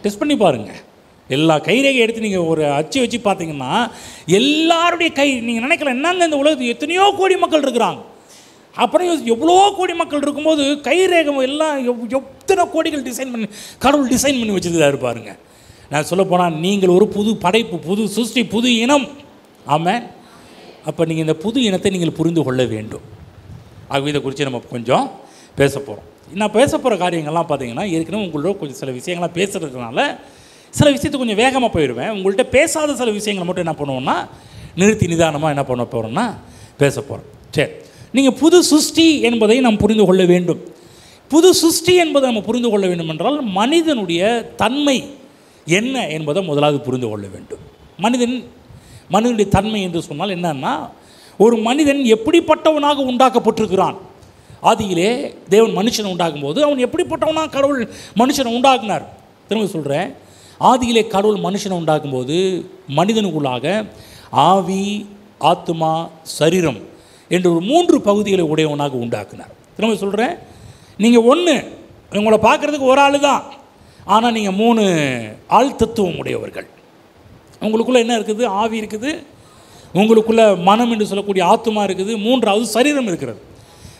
டெஸ்ட் பண்ணி பாருங்கள். எல்லா கைரேகை எடுத்து நீங்கள் ஒரு அச்சு வச்சு பார்த்தீங்கன்னா எல்லாருடைய கை, நீங்கள் நினைக்கலாம் என்னங்க இந்த உலகத்தில் எத்தனையோ கோடி மக்கள் இருக்கிறாங்க, அப்புறம் எவ்வளோ கோடி மக்கள் இருக்கும்போது கைரேகை எல்லாம் எத்தனை கோடிகள் கடவுள் டிசைன் பண்ணி வச்சுருக்காரு பாருங்க. நான் சொல்ல போனால் நீங்கள் ஒரு புது படைப்பு, புது சிருஷ்டி, புது இனம். ஆமாம். அப்போ நீங்கள் இந்த புது இனத்தை நீங்கள் புரிந்து கொள்ள வேண்டும். ஆகவே இதை குறித்து நம்ம கொஞ்சம் பேச போகிறோம். நான் பேச போகிற காரியங்கள்லாம் பார்த்தீங்கன்னா ஏற்கனவே உங்களோட கொஞ்சம் சில விஷயங்கள்லாம் பேசுகிறதுனால சில விஷயத்தை கொஞ்சம் வேகமாக போயிடுவேன். உங்கள்கிட்ட பேசாத சில விஷயங்களை மட்டும் என்ன பண்ணுவோன்னா நிறுத்தி நிதானமாக என்ன பண்ண போகிறோன்னா பேச போகிறோம். சரி, நீங்கள் புது சிருஷ்டி என்பதை நாம் புரிந்து கொள்ள வேண்டும். புது சிருஷ்டி என்பதை நம்ம புரிந்து கொள்ள வேண்டும் என்றால் மனிதனுடைய தன்மை என்ன என்பதை முதலாவது புரிந்து கொள்ள வேண்டும். மனிதனுடைய தன்மை என்று சொன்னால் என்னன்னா, ஒரு மனிதன் எப்படிப்பட்டவனாக உண்டாக்கப்பட்டிருக்கிறான். ஆதியிலே தேவன் மனுஷனை உண்டாக்கும் போது அவன் எப்படிப்பட்டவனாக கடவுள் மனுஷனை உண்டாக்குனார். திரும்ப சொல்கிறேன், ஆதியிலே கடவுள் மனுஷனை உண்டாக்கும் போது மனிதனுக்குள்ளாக ஆவி, ஆத்மா, சரீரம் என்று ஒரு 3 பகுதிகளை உடையவனாக உண்டாக்குனார். திரும்ப சொல்கிறேன், நீங்கள் உங்களை பார்க்குறதுக்கு ஒரு ஆள் தான், ஆனால் நீங்கள் 3 ஆள் தத்துவம் உடையவர்கள். உங்களுக்குள்ளே என்ன இருக்குது? ஆவி இருக்குது, உங்களுக்குள்ளே மனம் என்று சொல்லக்கூடிய ஆத்மா இருக்குது, 3வது சரீரம் இருக்கிறது.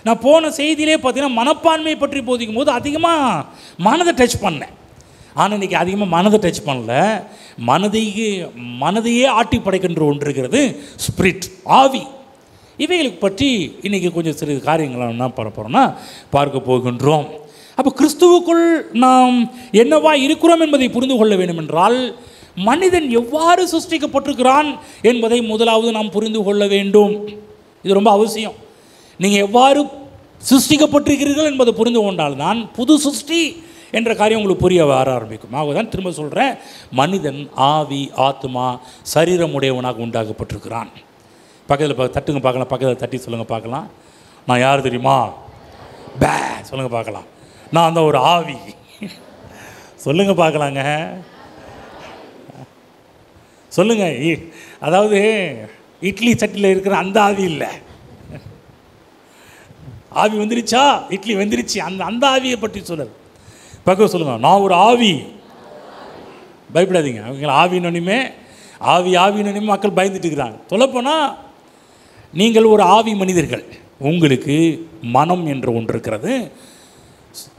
நான் போன செய்தியிலே பார்த்தீங்கன்னா மனப்பான்மையை பற்றி போதிக்கும் போது அதிகமாக மனதை டச் பண்ணேன். ஆனால் இன்றைக்கி அதிகமாக மனதை டச் பண்ணல. மனதையே ஆட்டி படைக்கின்ற ஒன்று இருக்கிறது, ஸ்பிரிட், ஆவி. இவைகளுக்கு பற்றி இன்றைக்கி கொஞ்சம் சிறு காரியங்களை என்ன பண்ண போகிறோம்னா பார்க்க போகின்றோம். அப்போ கிறிஸ்துவுக்குள் நாம் என்னவா இருக்கிறோம் என்பதை புரிந்து கொள்ள வேண்டும் என்றால் மனிதன் எவ்வாறு சிருஷ்டிக்கப்பட்டிருக்கிறான் என்பதை முதலாவது நாம் புரிந்து கொள்ள வேண்டும். இது ரொம்ப அவசியம். நீங்கள் எவ்வாறு சிருஷ்டிக்கப்பட்டிருக்கிறீர்கள் என்பதை புரிந்து கொண்டால்தான் புது சிருஷ்டி என்ற காரியம் உங்களுக்கு புரிய வர ஆரம்பிக்கும். ஆகதான் திரும்ப சொல்கிறேன், மனிதன் ஆவி, ஆத்மா, சரீரம் உடையவனாக உண்டாக்கப்பட்டிருக்கிறான். பக்கத்தில் தட்டுங்க பார்க்கலாம். பக்கத்தில் தட்டி சொல்லுங்கள் பார்க்கலாம். நான் யார் தெரியுமா? பே சொல்லுங்கள் பார்க்கலாம். நான் அந்த ஒரு ஆவி சொல்லுங்கள் பார்க்கலாங்க. சொல்லுங்கள். அதாவது இட்லி சட்டியில் இருக்கிற அந்த ஆவி இல்லை. ஆவி வந்துருச்சா? இட்லி வந்துருச்சு. அந்த ஆவியை பற்றி சொல்லுது. பக்கம் சொல்லுங்கள், நான் ஒரு ஆவி. பயப்படாதீங்க. அவங்க ஆவின்னு மக்கள் பயந்துட்டு இருக்கிறாங்க. சொல்லப்போனால் நீங்கள் ஒரு ஆவி மனிதர்கள். உங்களுக்கு மனம் என்ற ஒன்று இருக்கிறது.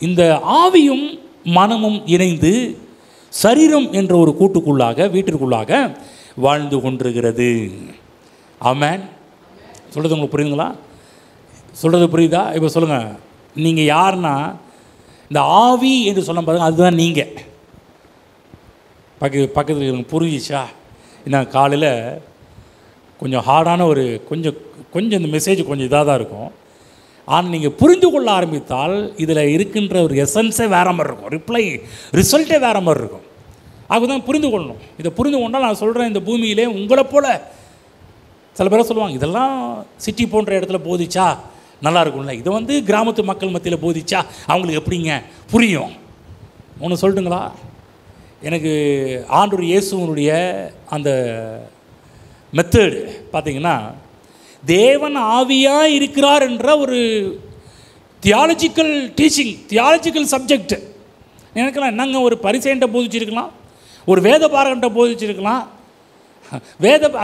இந்த ஆவியும் மனமும் இணைந்து சரீரம் என்ற ஒரு வீட்டிற்குள்ளாக வாழ்ந்து கொண்டிருக்கிறது. ஆமென். சொல்கிறது உங்களுக்கு புரியுதுங்களா? சொல்கிறது புரியுதா? இப்போ சொல்லுங்கள், நீங்கள் யாருன்னா இந்த ஆவி என்று சொல்ல பாருங்க, அதுதான் நீங்கள். பக்கத்தில் எனக்கு புரிஞ்சிச்சா? நான் காலையில் கொஞ்சம் ஹார்டான கொஞ்சம் இந்த மெசேஜ் கொஞ்சம் இதாக தான் இருக்கும். ஆனால் நீங்கள் புரிந்து கொள்ள ஆரம்பித்தால் இதில் இருக்கின்ற ஒரு எசன்ஸே வேறு மாதிரி இருக்கும், ரிசல்ட்டே வேறு மாதிரி இருக்கும். அதுதான் புரிந்து கொள்ளணும். இதை புரிந்து கொண்டால் நான் சொல்கிறேன், இந்த பூமியிலே உங்களை போல் சில பேரை சொல்லுவாங்க, இதெல்லாம் சிட்டி போன்ற இடத்துல போதிச்சா நல்லா இருக்கும்ல, இதை வந்து கிராமத்து மக்கள் மத்தியில் போதிச்சா அவங்களுக்கு எப்படிங்க புரியும்? ஒன்று சொல்லட்டுங்களா? எனக்கு ஆண்டவர் இயேசுவனுடைய அந்த மெத்தடு பார்த்திங்கன்னா, தேவன் ஆவியாக இருக்கிறார் என்ற ஒரு தியாலஜிக்கல் டீச்சிங், தியாலஜிக்கல் சப்ஜெக்ட். எனக்கெல்லாம் என்னங்க, ஒரு பரிசேன்ட்ட போதிச்சிருக்கலாம், ஒரு வேத பாரகன்ட்ட போதிச்சிருக்கலாம்.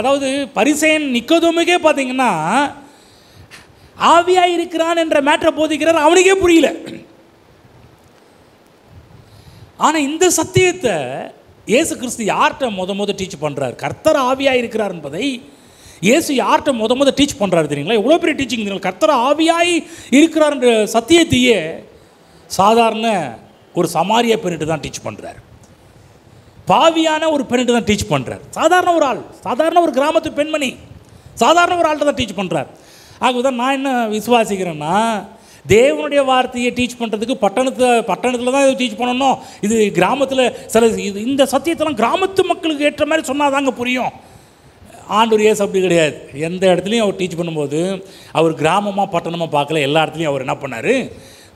அதாவது பரிசேன் நிக்கோதேமுக்கே பார்த்தீங்கன்னா ஆவியாக இருக்கிறான் என்ற மேட்டரை போதிக்கிறார், அவனுக்கே புரியல. ஆனால் இந்த சத்தியத்தை இயேசு கிறிஸ்து யார்கிட்ட முத டீச் பண்ணுறார்? கர்த்தர் ஆவியாக இருக்கிறார் என்பதை இயேசு யார்கிட்ட முத டீச் பண்ணுறாரு தெரியுங்களா? எவ்வளோ பெரிய டீச்சிங் தெரியுங்களா? கர்த்தர் ஆவியாய் இருக்கிறார் என்ற சத்தியத்தையே சாதாரண ஒரு சமாரிய பெண்ணிட்டு தான் டீச் பண்ணுறார், பாவியான ஒரு பெண்ணிட்டு தான் டீச் பண்ணுறார். சாதாரண ஒரு ஆள், சாதாரண ஒரு கிராமத்து பெண்மணி, சாதாரண ஒரு ஆள்கிட்ட தான் டீச் பண்ணுறார். ஆகதான் நான் என்ன விசுவாசிக்கிறேன்னா, தேவனுடைய வார்த்தையை டீச் பண்ணுறதுக்கு பட்டணத்தில் தான் இது டீச் பண்ணணும். இது கிராமத்தில் சில இந்த சத்தியத்தெல்லாம் கிராமத்து மக்களுக்கு ஏற்ற மாதிரி சொன்னால் தாங்க புரியும். ஆண்டவர் இயேசு அப்படி கிடையாது. எந்த இடத்துலையும் அவர் டீச் பண்ணும்போது அவர் கிராமமாக பட்டணமாக பார்க்கல, எல்லா இடத்துலையும் அவர் என்ன பண்ணார்?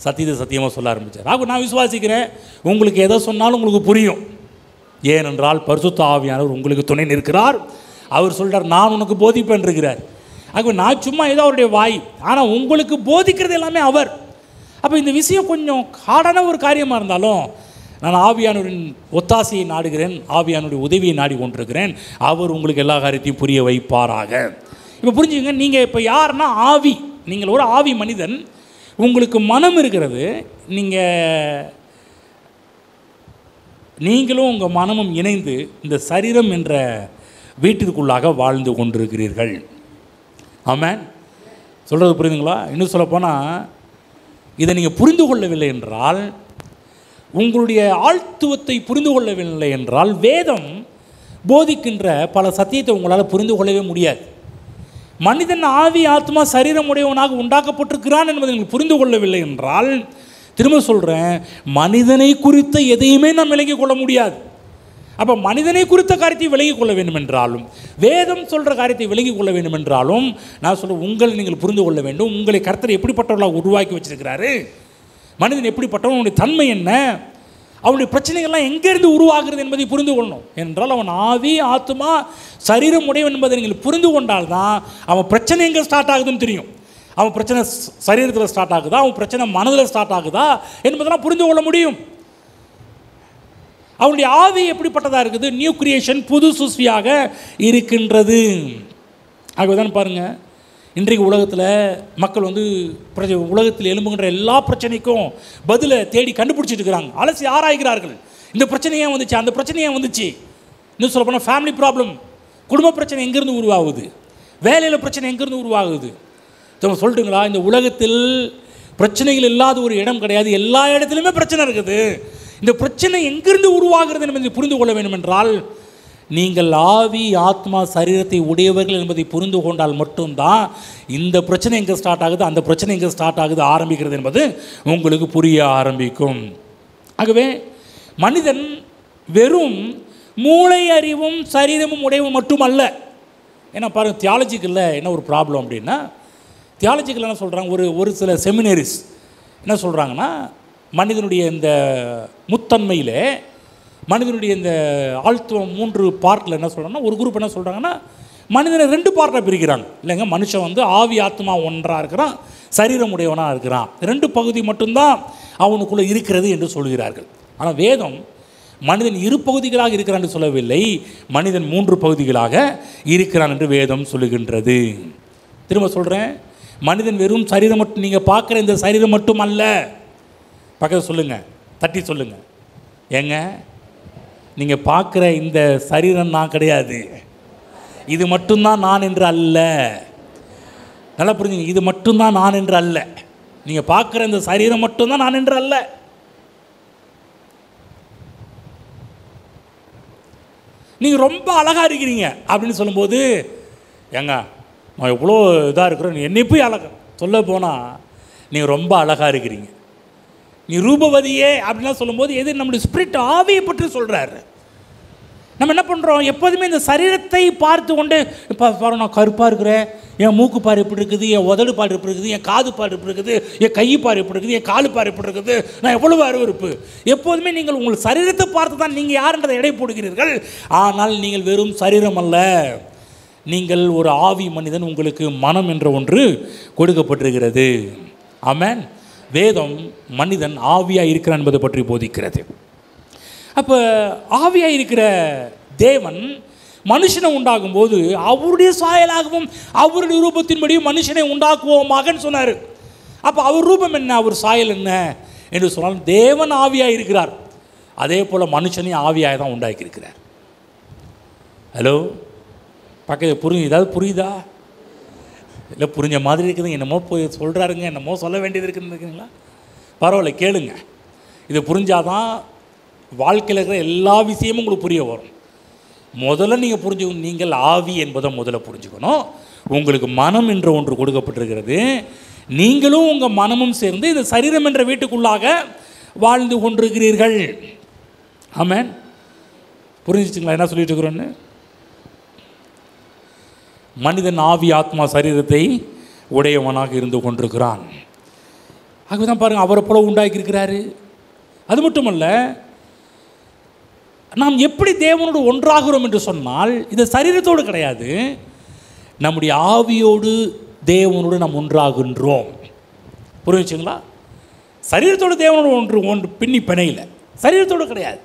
சத்தியமாக சொல்ல ஆரம்பித்தார். ஆக நான் விசுவாசிக்கிறேன், உங்களுக்கு எதை சொன்னாலும் உங்களுக்கு புரியும். ஏனென்றால் பரிசுத்த ஆவியானவர் உங்களுக்கு துணை நிற்கிறார். அவர் சொல்கிறார், நான் உனக்கு போதிப்பேன் இருக்கிறார். ஆக நான் சும்மா ஏதோ அவருடைய வாய், ஆனால் உங்களுக்கு போதிக்கிறது எல்லாமே அவர். அப்போ இந்த விஷயம் கொஞ்சம் ஹார்டான ஒரு காரியமாக இருந்தாலும் நான் ஆவியானவரின் ஒத்தாசையை நாடுகிறேன், ஆவியானுடைய உதவியை நாடி கொண்டிருக்கிறேன். அவர் உங்களுக்கு எல்லா காரியத்தையும் புரிய வைப்பாராக. இப்போ புரிஞ்சுங்க, நீங்கள் இப்போ யாருன்னா ஆவி, நீங்கள் ஒரு ஆவி மனிதன், உங்களுக்கு மனம் இருக்கிறது. நீங்களும் உங்கள் மனமும் இணைந்து இந்த சரீரம் என்ற வீட்டிற்குள்ளாக வாழ்ந்து கொண்டிருக்கிறீர்கள். ஆமென். சொல்கிறது புரியுதுங்களா? இன்னும் சொல்லப்போனால், இதை நீங்கள் புரிந்து கொள்ளவில்லை என்றால், உங்களுடைய ஆழ்த்துவத்தை புரிந்து கொள்ளவில்லை என்றால், வேதம் போதிக்கின்ற பல சத்தியத்தை உங்களால் புரிந்து கொள்ளவே முடியாது. மனிதன் ஆவி ஆத்மா சரீரம் உடையவனாக உண்டாக்கப்பட்டிருக்கிறான் என்பதை நீங்கள் புரிந்து கொள்ளவில்லை என்றால், திரும்ப சொல்கிறேன், மனிதனை குறித்த எதையுமே நாம் விளங்கிக் கொள்ள முடியாது. அப்போ மனிதனை குறித்த காரியத்தை விளங்கிக் கொள்ள வேண்டும் என்றாலும், வேதம் சொல்கிற காரியத்தை விளங்கிக் கொள்ள வேண்டும் என்றாலும், நான் சொல்கிறேன், உங்களை நீங்கள் புரிந்து கொள்ள வேண்டும். உங்களை கர்த்தர் எப்படிப்பட்டவர்களாக உருவாக்கி வச்சிருக்கிறாரு, மனிதன் எப்படிப்பட்டவன், அவனுடைய தன்மை என்ன, அவனுடைய பிரச்சனைகள்லாம் எங்கேருந்து உருவாகிறது என்பதை புரிந்து கொள்ளணும். என்றால் அவன் ஆவி ஆத்மா சரீரம் உடையவன் என்பதை நீங்கள் புரிந்து கொண்டால்தான் அவன் பிரச்சனை எங்கே ஸ்டார்ட் ஆகுதுன்னு தெரியும். அவன் பிரச்சனை சரீரத்தில் ஸ்டார்ட் ஆகுதா, அவன் பிரச்சனை மனதில் ஸ்டார்ட் ஆகுதா என்பதெல்லாம் புரிந்து கொள்ள முடியும். அவனுடைய ஆவி எப்படிப்பட்டதாக இருக்குது, நியூ கிரியேஷன், புது சுஸ்வியாக இருக்கின்றது. ஆகவேதான் பாருங்கள், இன்றைக்கு உலகத்தில் மக்கள் உலகத்தில் எழும்புகின்ற எல்லா பிரச்சனைக்கும் பதிலை தேடி கண்டுபிடிச்சிட்டு இருக்கிறாங்க, அலசி ஆராய்கிறார்கள். இந்த பிரச்சனை ஏன் வந்துச்சு, அந்த பிரச்சனை ஏன் வந்துச்சு. இன்னும் சொல்ல போனால் ஃபேமிலி ப்ராப்ளம், குடும்ப பிரச்சனை எங்கேருந்து உருவாகுது, வேலையில் பிரச்சனை எங்கேருந்து உருவாகுது. சொல்லட்டுங்களா, இந்த உலகத்தில் பிரச்சனைகள் இல்லாத ஒரு இடம் கிடையாது, எல்லா இடத்துலையுமே பிரச்சனை இருக்குது. இந்த பிரச்சனை எங்கிருந்து உருவாகிறது என்பதை புரிந்து கொள்ள வேண்டும் என்றால், நீங்கள் ஆவி ஆத்மா சரீரத்தை உடையவர்கள் என்பதை புரிந்து கொண்டால் மட்டும்தான் இந்த பிரச்சனை எங்கே ஸ்டார்ட் ஆகுது, அந்த பிரச்சனை எங்கே ஸ்டார்ட் ஆகுது, ஆரம்பிக்கிறது என்பது உங்களுக்கு புரிய ஆரம்பிக்கும். ஆகவே மனிதன் வெறும் மூளை அறிவும் சரீரமும் உடையவும் மட்டுமல்ல. ஏன்னா பாருங்கள், தியாலஜிக்கல்ல என்ன ஒரு ப்ராப்ளம் அப்படின்னா, தியாலஜிக்கல் என்ன சொல்கிறாங்க, ஒரு சில செமினரிஸ் என்ன சொல்கிறாங்கன்னா, மனிதனுடைய இந்த முத்தன்மையில், மனிதனுடைய இந்த ஆழ்த்துவம் 3 பார்ட்டில் என்ன சொல்கிறாங்கன்னா, ஒரு குரூப் என்ன சொல்கிறாங்கன்னா, மனிதனை 2 பார்ட்டாக பிரிக்கிறாங்க. இல்லைங்க, மனுஷன் ஆவி ஆத்மா ஒன்றாக இருக்கிறான், சரீரம் உடையவனாக இருக்கிறான், 2 பகுதி மட்டும்தான் அவனுக்குள்ளே இருக்கிறது என்று சொல்கிறார்கள். ஆனால் வேதம் மனிதன் 2 பகுதிகளாக இருக்கிறான் என்று சொல்லவில்லை, மனிதன் 3 பகுதிகளாக இருக்கிறான் என்று வேதம் சொல்லுகின்றது. திரும்ப சொல்கிறேன், மனிதன் வெறும் சரீரம் மட்டும், நீங்கள் பார்க்குற இந்த சரீரம் மட்டும் அல்ல. பக்கத்தில் சொல்லுங்கள், தட்டி சொல்லுங்கள், ஏங்க நீங்கள் பார்க்குற இந்த சரீரம் நான் கிடையாது, இது மட்டும்தான் நான் என்று அல்ல. நல்லா புரிஞ்சுங்க, இது மட்டும்தான் நான் என்று அல்ல. நீங்கள் பார்க்குற இந்த சரீரம் மட்டும்தான் நான் என்று அல்ல. நீங்கள் ரொம்ப அழகாக இருக்கிறீங்க அப்படின்னு சொல்லும்போது, ஏங்க நான் எவ்வளோ இதாக இருக்கிறேன், என்னை போய் அழக சொல்ல போனால் நீங்கள் ரொம்ப அழகாக இருக்கிறீங்க, நீ ரூபவதியே அப்படின்லாம் சொல்லும்போது எது நம்முடைய ஸ்பிரிட் ஆவியை பற்றி சொல்கிறாரு. நம்ம என்ன பண்ணுறோம், எப்போதுமே இந்த சரீரத்தை பார்த்து கொண்டு, இப்போ பாரு நான் கருப்பாக இருக்கிறேன், என் மூக்கு பாரு எப்படி இருக்குது, என் உதடு பாரு எப்படி இருக்குது, என் காது பாரு எப்படி இருக்குது, என் கை பாரு எப்படி இருக்குது, என் காலு பாரு எப்படி இருக்குது, நான் எவ்வளவு அருவருப்பு. எப்போதுமே நீங்கள் உங்கள் சரீரத்தை பார்த்து தான் நீங்கள் யாருன்றதை எடை போடுகிறீர்கள். ஆனால் நீங்கள் வெறும் சரீரம் அல்ல, நீங்கள் ஒரு ஆவி மனிதன், உங்களுக்கு மனம் என்ற ஒன்று கொடுக்கப்பட்டிருக்கிறது. ஆமென். வேதம் மனிதன் ஆவியாக இருக்கிறான் என்பதை பற்றி போதிக்கிறது. அப்போ ஆவியாக இருக்கிற தேவன் மனுஷனை உண்டாகும் போது அவருடைய சாயலாகவும் அவருடைய ரூபத்தின்படியும் மனுஷனை உண்டாக்குவோமாகன்னு சொன்னார். அப்போ அவர் ரூபம் என்ன, அவர் சாயல் என்ன என்று சொன்னால் தேவன் ஆவியாக இருக்கிறார். அதே போல் மனுஷனையும் ஆவியாக தான் உண்டாக்கியிருக்கிறார். ஹலோ, பக்கத்தில் புரியுது, ஏதாவது புரியுதா? இல்லை புரிஞ்ச மாதிரி இருக்குது, என்னமோ போய் சொல்கிறாருங்க, என்னமோ சொல்ல வேண்டியது இருக்குதுங்களா? பரவாயில்ல, கேளுங்க. இது புரிஞ்சாதான் வாழ்க்கையில் இருக்கிற எல்லா விஷயமும் உங்களுக்கு புரிய வரும். முதல்ல நீங்கள் புரிஞ்சுக்கணும், நீங்கள் ஆவி என்பதை முதல்ல புரிஞ்சுக்கணும். உங்களுக்கு மனம் என்ற ஒன்று கொடுக்கப்பட்டிருக்கிறது. நீங்களும் உங்கள் மனமும் சேர்ந்து இந்த சரீரம் என்ற வீட்டுக்குள்ளாக வாழ்ந்து கொண்டிருக்கிறீர்கள். ஆமென். புரிஞ்சிச்சுங்களா என்ன சொல்லிட்டு இருக்கிறோன்னு? மனிதன் ஆவி ஆத்மா சரீரத்தை உடையவனாக இருந்து கொண்டிருக்கிறான். ஆகவே பாருங்கள், அவரை போல உண்டாக்கியிருக்கிறாரு. அது மட்டுமல்ல, நாம் எப்படி தேவனோடு ஒன்றாகிறோம் என்று சொன்னால் இது சரீரத்தோடு கிடையாது, நம்முடைய ஆவியோடு தேவனோடு நாம் ஒன்றாகின்றோம். புரிஞ்சுங்களா? சரீரத்தோடு தேவனோடு ஒன்று பின்னி பிணையில, சரீரத்தோடு கிடையாது.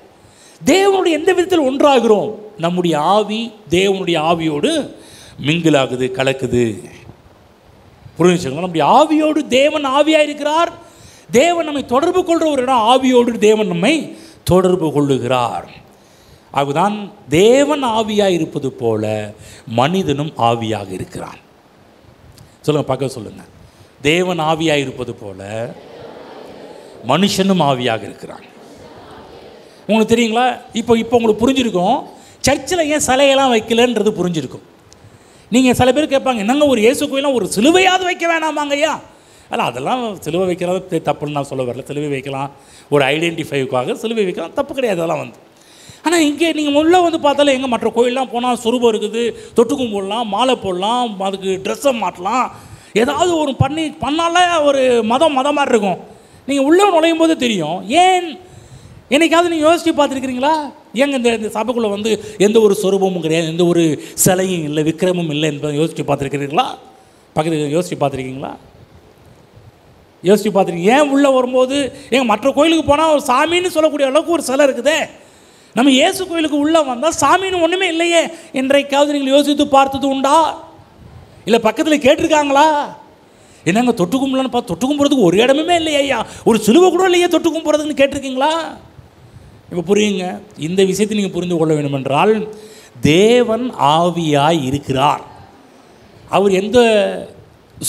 தேவனுடைய எந்த விதத்தில் ஒன்றாகிறோம், நம்முடைய ஆவி தேவனுடைய ஆவியோடு மிங்கிலாகுது, கலக்குது. புரிஞ்சுங்களா? நம்முடைய ஆவியோடு தேவன் ஆவியாக இருக்கிறார். தேவன் நம்மை தொடர்பு கொள்கிற ஒரு இடம், ஆவியோடு தேவன் நம்மை தொடர்பு கொள்ளுகிறார். அதுதான் தேவன் ஆவியாக இருப்பது போல மனிதனும் ஆவியாக இருக்கிறான். சொல்லுங்கள், பக்கம் சொல்லுங்கள். தேவன் ஆவியாக இருப்பது போல மனுஷனும் ஆவியாக இருக்கிறான். உங்களுக்கு தெரியுங்களா? இப்போ உங்களுக்கு புரிஞ்சிருக்கும், சர்ச்சில் ஏன் சிலையெல்லாம் வைக்கலன்றது புரிஞ்சிருக்கும். நீங்கள் சில பேர் கேட்பாங்க, என்னங்க ஒரு இயேசு கோயிலாம் ஒரு சிலுவையாவது வைக்க வேணாமாங்க ஐயா? அதெல்லாம் சிலுவை வைக்கிறது தப்புன்னு நான் சொல்ல வரல. சிலுவை வைக்கலாம், ஒரு ஐடென்டிஃபைக்காக சிலுவை வைக்கலாம், தப்பு கிடையாது. அதெல்லாம் ஆனால் இங்கே நீங்கள் உள்ளே பார்த்தாலே எங்கே மற்ற கோயிலெலாம் போனால் சுரூபம் இருக்குது, தொட்டுக்கும் போடலாம், மாலை போடலாம், அதுக்கு ட்ரெஸ்ஸை மாட்டலாம், ஏதாவது ஒரு பண்ணாலே ஒரு மதம் மாதிரி இருக்கும். நீங்கள் உள்ளே நுழையும் போது தெரியும். ஏன் என்னைக்காவது நீங்கள் யோசித்து பார்த்துருக்கிறீங்களா? ஏங்க இந்த சபைக்குள்ளே எந்த ஒரு சொரூபமும் கிடையாது, எந்த ஒரு சிலையும் இல்லை, விக்கிரமும் இல்லை என்பதை யோசித்து பார்த்துருக்கிறீங்களா? பக்கத்தில் யோசித்து பார்த்துருக்கீங்களா? யோசித்து பார்த்துருக்கீங்க. ஏன் உள்ளே வரும்போது எங்கள் மற்ற கோயிலுக்கு போனால் ஒரு சாமின்னு சொல்லக்கூடிய அளவுக்கு ஒரு சிலை இருக்குதே, நம்ம இயேசு கோயிலுக்கு உள்ளே வந்தால் சாமின்னு ஒன்றுமே இல்லையே என்றைக்காவது நீங்கள் யோசித்து பார்த்தது உண்டா? இல்லை பக்கத்தில் கேட்டிருக்காங்களா? என்னங்க தொட்டு கும்பலான்னு பார்த்து தொட்டு கும்புறதுக்கு ஒரு இடமுமே இல்லையா ஐயா, ஒரு சிலுவை கூட இல்லையா தொட்டு கும்புறதுன்னு கேட்டிருக்கீங்களா? இப்போ புரியுங்க. இந்த விஷயத்தை நீங்கள் புரிந்து கொள்ள வேண்டும் என்றால் தேவன் ஆவியாய் இருக்கிறார். அவர் எந்த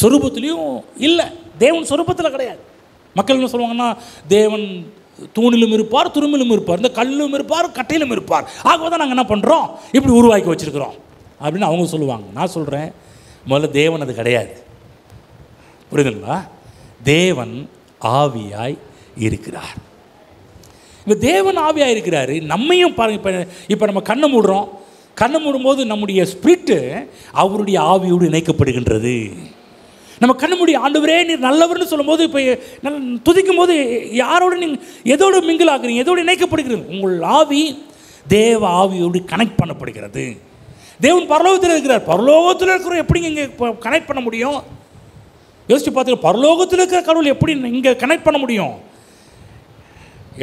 சொரூபத்திலையும் இல்லை, தேவன் சொரூபத்தில் கிடையாது. மக்கள் என்ன சொல்லுவாங்கன்னா, தேவன் தூணிலும் இருப்பார், துரும்பிலும் இருப்பார், இந்த கல்லும் இருப்பார், கட்டையிலும் இருப்பார், ஆகவே தான் நாங்கள் என்ன பண்ணுறோம் இப்படி உருவாக்கி வச்சுருக்கிறோம் அப்படின்னு அவங்க சொல்லுவாங்க. நான் சொல்கிறேன், முதல்ல தேவன் அது கிடையாது. புரியுதுங்களா? தேவன் ஆவியாய் இருக்கிறார். இப்போ தேவன் ஆவியாக இருக்கிறாரு. நம்மையும் பாருங்க, இப்போ நம்ம கண்ணை மூடுறோம், கண்ணை மூடும்போது நம்முடைய ஸ்பிரிட்டு அவருடைய ஆவியோடு இணைக்கப்படுகின்றது. நம்ம கண்ணு மூடி ஆண்டவரே நீர் நல்லவர்னு சொல்லும்போது, இப்போ துதிக்கும் போது யாரோடு நீங்கள் எதோடு மிங்கிள் ஆகுறீங்க, எதோடு இணைக்கப்படுகிறது? உங்கள் ஆவி தேவ ஆவியோடு கனெக்ட் பண்ணப்படுகிறது. தேவன் பரலோகத்தில் இருக்கிறார், பரலோகத்தில் இருக்கிற எப்படிங்க இங்கே கனெக்ட் பண்ண முடியும்? யோசிச்சு பார்த்து, பரலோகத்தில் இருக்கிற கடவுள் எப்படி இங்கே கனெக்ட் பண்ண முடியும்?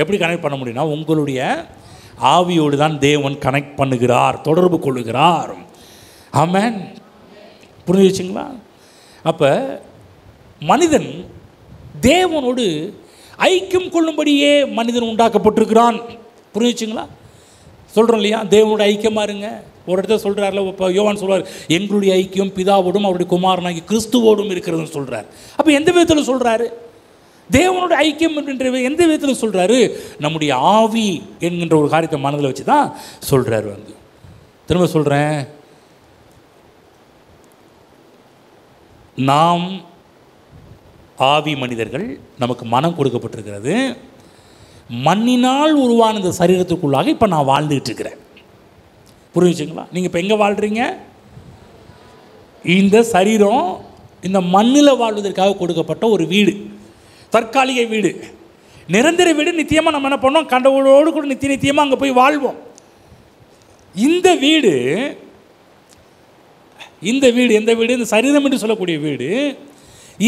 எப்படி கனெக்ட் பண்ண முடியும்னா, உங்களுடைய ஆவியோடு தான் தேவன் கனெக்ட் பண்ணுகிறார், தொடர்பு கொள்ளுகிறார். ஆமென். புரிஞ்சுச்சுங்களா? அப்போ மனிதன் தேவனோடு ஐக்கியம் கொள்ளும்படியே மனிதன் உண்டாக்கப்பட்டிருக்கிறான். புரிஞ்சுச்சுங்களா? சொல்கிறோம் இல்லையா, தேவனோட ஐக்கியமாக இருங்க. ஒரு இடத்துல சொல்கிறார்ல, இப்போ யோவான் சொல்வார், எங்களுடைய ஐக்கியம் பிதாவோடும் அவருடைய குமாரனாகி கிறிஸ்துவோடும் இருக்கிறதுன்னு சொல்கிறார். அப்போ எந்த விதத்தில் சொல்கிறாரு? தேவனோட ஐக்கியம் என்ற எந்த விதத்தில் சொல்கிறாரு? நம்முடைய ஆவி என்கின்ற ஒரு காரியத்தை மனதில் வச்சு தான் சொல்கிறாரு. திரும்ப சொல்கிறேன், நாம் ஆவி மனிதர்கள், நமக்கு மனம் கொடுக்கப்பட்டிருக்கிறது. மண்ணினால் உருவான இந்த சரீரத்துக்குள்ளாக இப்போ நான் வாழ்ந்துகிட்டு இருக்கிறேன். புரிஞ்சுங்களா? நீங்கள் இப்போ எங்கே வாழ்கிறீங்க? இந்த சரீரம் இந்த மண்ணில் வாழ்வதற்காக கொடுக்கப்பட்ட ஒரு வீடு, தற்காலிக வீடு. நிரந்தர வீடு நித்தியமாக நம்ம என்ன பண்ணோம்? கடவுளோடு கூட நித்தியமாக அங்கே போய் வாழ்வோம். இந்த வீடு எந்த வீடு? இந்த சரீரம் என்று சொல்லக்கூடிய வீடு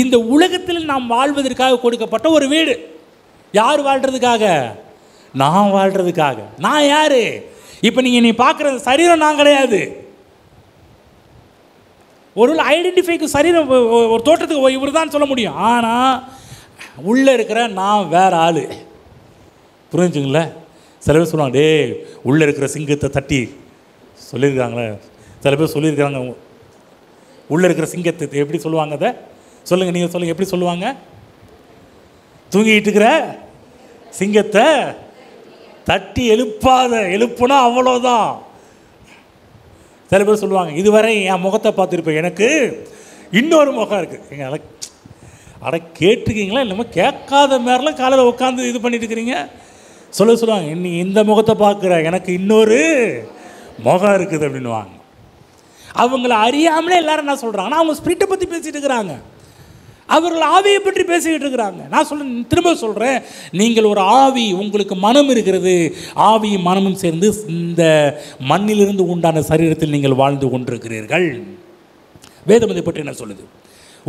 இந்த உலகத்தில் நாம் வாழ்வதற்காக கொடுக்கப்பட்ட ஒரு வீடு. யார் வாழ்கிறதுக்காக? நான் வாழ்கிறதுக்காக. நான் யார்? இப்போ நீங்கள் நீ பார்க்குற சரீரம் நான் கிடையாது. ஒரு ஐடென்டிஃபைக்கு சரீரம் ஒரு தோற்றத்துக்கு இவர் தான் சொல்ல முடியும். ஆனால் உள்ளே இருக்கிற நான் வேற ஆள். புரிஞ்சுங்களே? சில பேர் சொல்லுவாங்க, டே உள்ளே இருக்கிற சிங்கத்தை தட்டி சொல்லியிருக்காங்களே. சில பேர் சொல்லியிருக்கிறாங்க, உள்ளே இருக்கிற சிங்கத்தை எப்படி சொல்லுவாங்க? அதை சொல்லுங்கள், நீங்கள் சொல்லுங்கள், எப்படி சொல்லுவாங்க? தூங்கிட்டு இருக்கிற சிங்கத்தை தட்டி எழுப்புனா அவ்வளோதான். சில பேர் சொல்லுவாங்க, இதுவரை என் முகத்தை பார்த்துருப்பேன், எனக்கு இன்னொரு முகம் இருக்குது. எங்கள் அட கேட்டுருக்கீங்களா? இல்லாமல் கேட்காத மாதிரிலாம் காலையில் உட்காந்து இது பண்ணிட்டு இருக்கிறீங்க. சொல்லுவாங்க, நீ இந்த முகத்தை பார்க்குற, எனக்கு இன்னொரு முகம் இருக்குது அப்படின்னுவாங்க. அவங்கள அறியாமலே எல்லாரும் என்ன சொல்கிறாங்கன்னா, அவங்க ஸ்பிரிட்டை பற்றி பேசிகிட்டு இருக்கிறாங்க, அவர்கள் ஆவியை பற்றி பேசிக்கிட்டு இருக்கிறாங்க. நான் திரும்ப சொல்கிறேன், நீங்கள் ஒரு ஆவி, உங்களுக்கு மனம் இருக்கிறது. ஆவியும் மனமும் சேர்ந்து இந்த மண்ணிலிருந்து உண்டான சரீரத்தில் நீங்கள் வாழ்ந்து கொண்டிருக்கிறீர்கள். வேதம் இதை பற்றி என்ன சொல்லுது?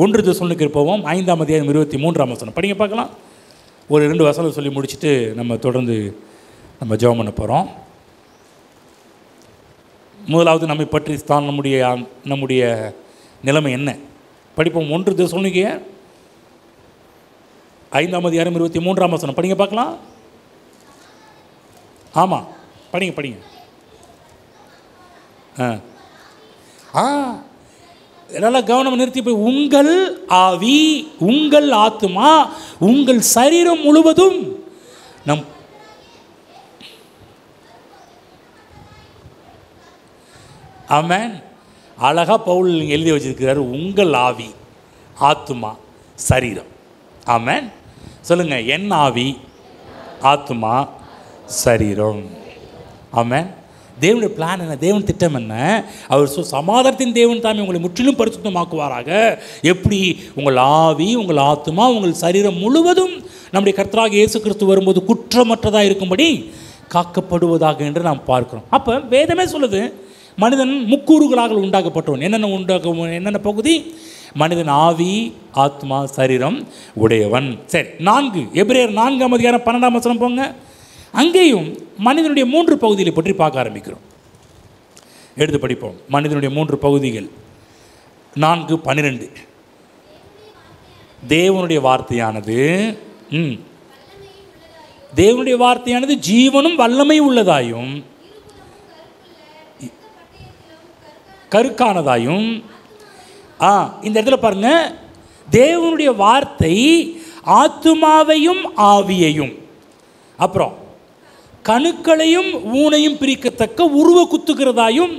1 தெசலோனிக்கர் போவோம், 5ஆம் அதிகாரம் 23ஆம் வசனம் படிங்க பார்க்கலாம். ஒரு 2 வசனம் சொல்லி முடிச்சுட்டு நம்ம தொடர்ந்து நம்ம ஜெபம் பண்ண போகிறோம். முதலாவது நம்மை பற்றி தான் நம்முடைய நிலைமை என்ன படிப்போம். 1 தெசலோனிக்கர் 5ஆம் அதிகாரம் 23ஆம் வசனம் படிங்க பார்க்கலாம். ஆமாம், படிங்க. நல்லா கவனம் நிறுத்தி போய், உங்கள் ஆவி, உங்கள் ஆத்துமா, உங்கள் சரீரம் முழுவதும் நம் ஆமென். அழகா பவுல் எழுதி வச்சிருக்கிறார், உங்கள் ஆவி, ஆத்துமா, சரீரம். ஆமென். சொல்லுங்க, என் ஆவி, ஆத்துமா, சரீரம். ஆமென். தேவனுடைய பிளான் என்ன? தேவன் திட்டம் என்ன? அவர் சமாதானத்தின் தேவன் தாமே உங்களை முற்றிலும் பரிசுத்தமாக்குவாராக. எப்படி? உங்கள் ஆவி, உங்கள் ஆத்துமா, உங்கள் சரீரம் முழுவதும் நம்முடைய கர்த்தராகிய இயேசு கிறிஸ்து வரும்போது குற்றமற்றதாக இருக்கும்படி காக்கப்படுவதாக என்று நாம் பார்க்கிறோம். அப்போ வேதமே சொல்லுது, மனிதன் முக்கூறுகளாக உண்டாக்கப்பட்டவன். என்னென்ன பகுதி? மனிதன் ஆவி, ஆத்மா, சரீரம் உடையவன். சரி, 4 எபிரேயர் 4ஆம் அதிகாரம் 12ஆம் வசனம் போங்க. அங்கேயும் மனிதனுடைய 3 பகுதிகளை பற்றி பார்க்க ஆரம்பிக்கிறோம். எடுத்து படிப்போம். மனிதனுடைய 3 பகுதிகள். 4:12 தேவனுடைய வார்த்தையானது ஜீவனும் வல்லமை உள்ளதாயும் கருக்கானதாயும். இந்த இடத்துல பாருங்க, தேவனுடைய வார்த்தை ஆத்துமாவையும் ஆவியையும், அப்புறம் கணுக்களையும் ஊனையும் பிரிக்கத்தக்க உருவ குத்துகிறதாயும்,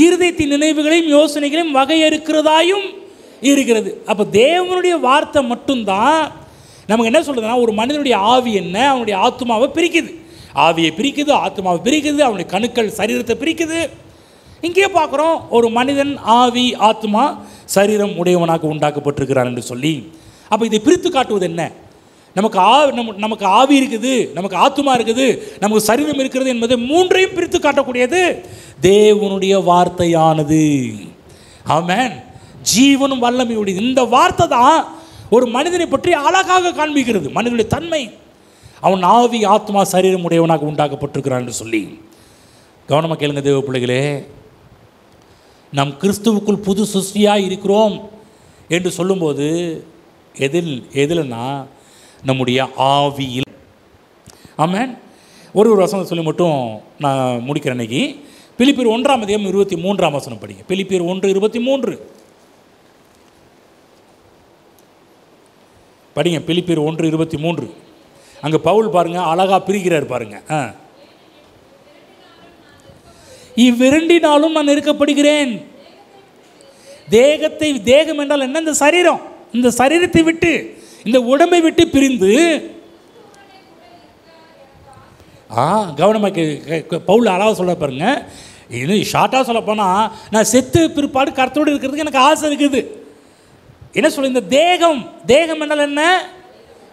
இருதயத்தின் நினைவுகளையும் யோசனைகளையும் வகையறுக்கிறதாயும் இருக்கிறது. அப்போ தேவனுடைய வார்த்தை மட்டும்தான் நமக்கு என்ன சொல்றதுன்னா, ஒரு மனிதனுடைய ஆவி என்ன, அவனுடைய ஆத்மாவை பிரிக்குது. ஆவியை பிரிக்குது, ஆத்மாவை பிரிக்குது, அவனுடைய கணுக்கள் சரீரத்தை பிரிக்குது. இங்கே பார்க்குறோம், ஒரு மனிதன் ஆவி, ஆத்மா, சரீரம் உடையவனாக உண்டாக்கப்பட்டிருக்கிறான் என்று சொல்லி. அப்போ இதை பிரித்து காட்டுவது என்ன? நமக்கு ஆவி இருக்குது, நமக்கு ஆத்மா இருக்குது, நமக்கு சரீரம் இருக்கிறது என்பதை 3ஐயும் பிரித்து காட்டக்கூடியது தேவனுடைய வார்த்தையானது. ஆமென். ஜீவனும் வல்லமையுடையது. இந்த வார்த்தை தான் ஒரு மனிதனை பற்றி அழகாக காண்பிக்கிறது. மனிதனுடைய தன்மை, அவன் ஆவி, ஆத்மா, சரீரம் உடையவனாக உண்டாக்கப்பட்டிருக்கிறான் என்று சொல்லி. கவனமாக கேளுங்க தேவ பிள்ளைகளே, நம் கிறிஸ்துவுக்குள் புது சிருஷ்டியாக இருக்கிறோம் என்று சொல்லும்போது எதில்னா நம்முடைய ஆவியில். ஆமென். ஒரு வசனம் சொல்லி மட்டும் நான் முடிக்கிறேன். அன்னைக்கு பிலிப்பியர் 1ஆம் அதிகாரம் 23ஆம் வசனம் படிங்க. பிலிப்பியர் 1:23 படிங்க. பிலிப்பியர் 1:23 அங்கே பவுல் பாருங்க, அழகா பிரிக்கிறார் பாருங்க. இவ்விரண்டினாலும் நான் நெருக்கப்படுகிறேன். தேகம் என்றால் என்ன? இந்த சரீரம். இந்த சரீரத்தை விட்டு, இந்த உடம்பை விட்டு பிரிந்து, கவனமாக பவுல் அழகாக சொல்ல பாருங்க. இன்னும் ஷார்ட்டாக சொல்ல போனால், நான் செத்து பிற்பாடு கர்த்தரோடு இருக்கிறதுக்கு எனக்கு ஆசை இருக்குது. என்ன சொல்ல, இந்த தேகம் என்றால் என்ன?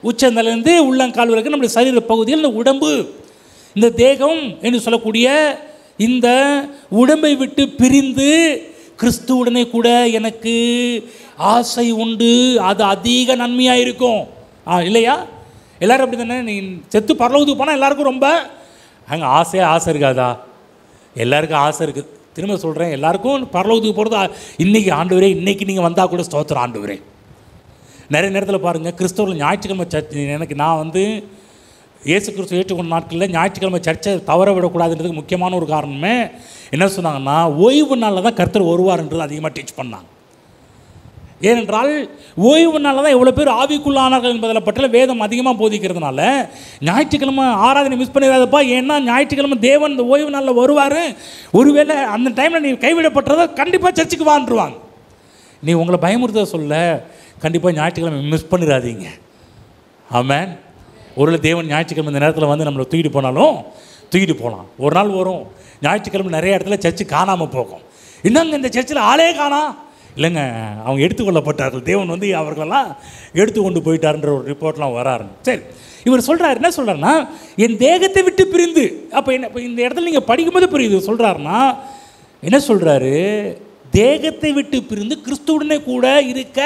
உச்சந்தலேருந்து உள்ளங்கால் வரைக்கும் நம்முடைய சரீர பகுதியில் இந்த உடம்பு, இந்த தேகம் என்று சொல்லக்கூடிய இந்த உடம்பை விட்டு பிரிந்து கிறிஸ்துவுடனே கூட எனக்கு ஆசை உண்டு. அது அதிக நன்மையாக இருக்கும். இல்லையா? எல்லோரும் அப்படி தானே? நீ செத்து பரலோகத்துக்கு போனால் எல்லாருக்கும் ரொம்ப அங்கே ஆசை இருக்காதா? எல்லாருக்கும் ஆசை இருக்குது. திரும்ப சொல்கிறேன், எல்லாருக்கும் பரலோகத்துக்கு போகிறது இன்றைக்கி. ஆண்டவரே, இன்றைக்கி நீங்கள் வந்தால் கூட ஸ்தோத்திரம் ஆண்டவரே. நிறைய நேரத்தில் பாருங்கள், கிறிஸ்தவர்கள் ஞாயிற்றுக்கிழமை எனக்கு நான் இயேசு கிறிஸ்து ஏற்றுக்கொண்ட நாட்களில் ஞாயிற்றுக்கிழமை சர்ச்சை தவற விடக்கூடாதுன்றதுக்கு முக்கியமான ஒரு காரணமே என்ன சொன்னாங்கன்னா, ஓய்வு நாளில் தான் கர்த்தர் வருவார்ன்றது அதிகமாக டீச் பண்ணாங்க. ஏனென்றால் ஓய்வு நாளில் தான் எவ்வளோ பேர் ஆவிக்குள்ளானார்கள் என்பதில் பற்றில வேதம் அதிகமாக போதிக்கிறதுனால ஞாயிற்றுக்கிழமை ஆராதனை மிஸ் பண்ணிடாதப்பா. ஏன்னா ஞாயிற்றுக்கிழமை தேவன் இந்த ஓய்வு நாளில் வருவார். ஒருவேளை அந்த டைமில் நீ கைவிடப்பட்டதை கண்டிப்பாக சர்ச்சுக்கு வாண்டுருவாங்க. நீ உங்களை பயமுறுத்த சொல்ல, கண்டிப்பாக ஞாயிற்றுக்கிழமை மிஸ் பண்ணிடாதீங்க. ஆமென். ஒருவேளை தேவன் ஞாயிற்றுக்கிழமை இந்த நேரத்தில் நம்மளை தூக்கிட்டு போனாலும் தூக்கிட்டு போகலாம். ஒரு நாள் வரும், ஞாயிற்றுக்கிழமை நிறைய இடத்துல சர்ச்சு காணாமல் போகும். இன்னங்க இந்த சர்ச்சில் ஆளே காணா. இல்லைங்க, அவங்க எடுத்துக்கொள்ளப்பட்டார்கள். தேவன் அவர்களெல்லாம் எடுத்து கொண்டு போயிட்டாருன்ற ஒரு ரிப்போர்ட்லாம் வராருங்க. சரி, இவர் சொல்கிறார், என்ன சொல்கிறாருன்னா, என் தேகத்தை விட்டு பிரிந்து. அப்போ என்ன, இப்போ இந்த இடத்துல நீங்கள் படிக்கும்போது புரியுது. சொல்கிறாருன்னா என்ன சொல்கிறாரு? தேகத்தை விட்டு பிரிந்து கிறிஸ்துவுடனே கூட இருக்க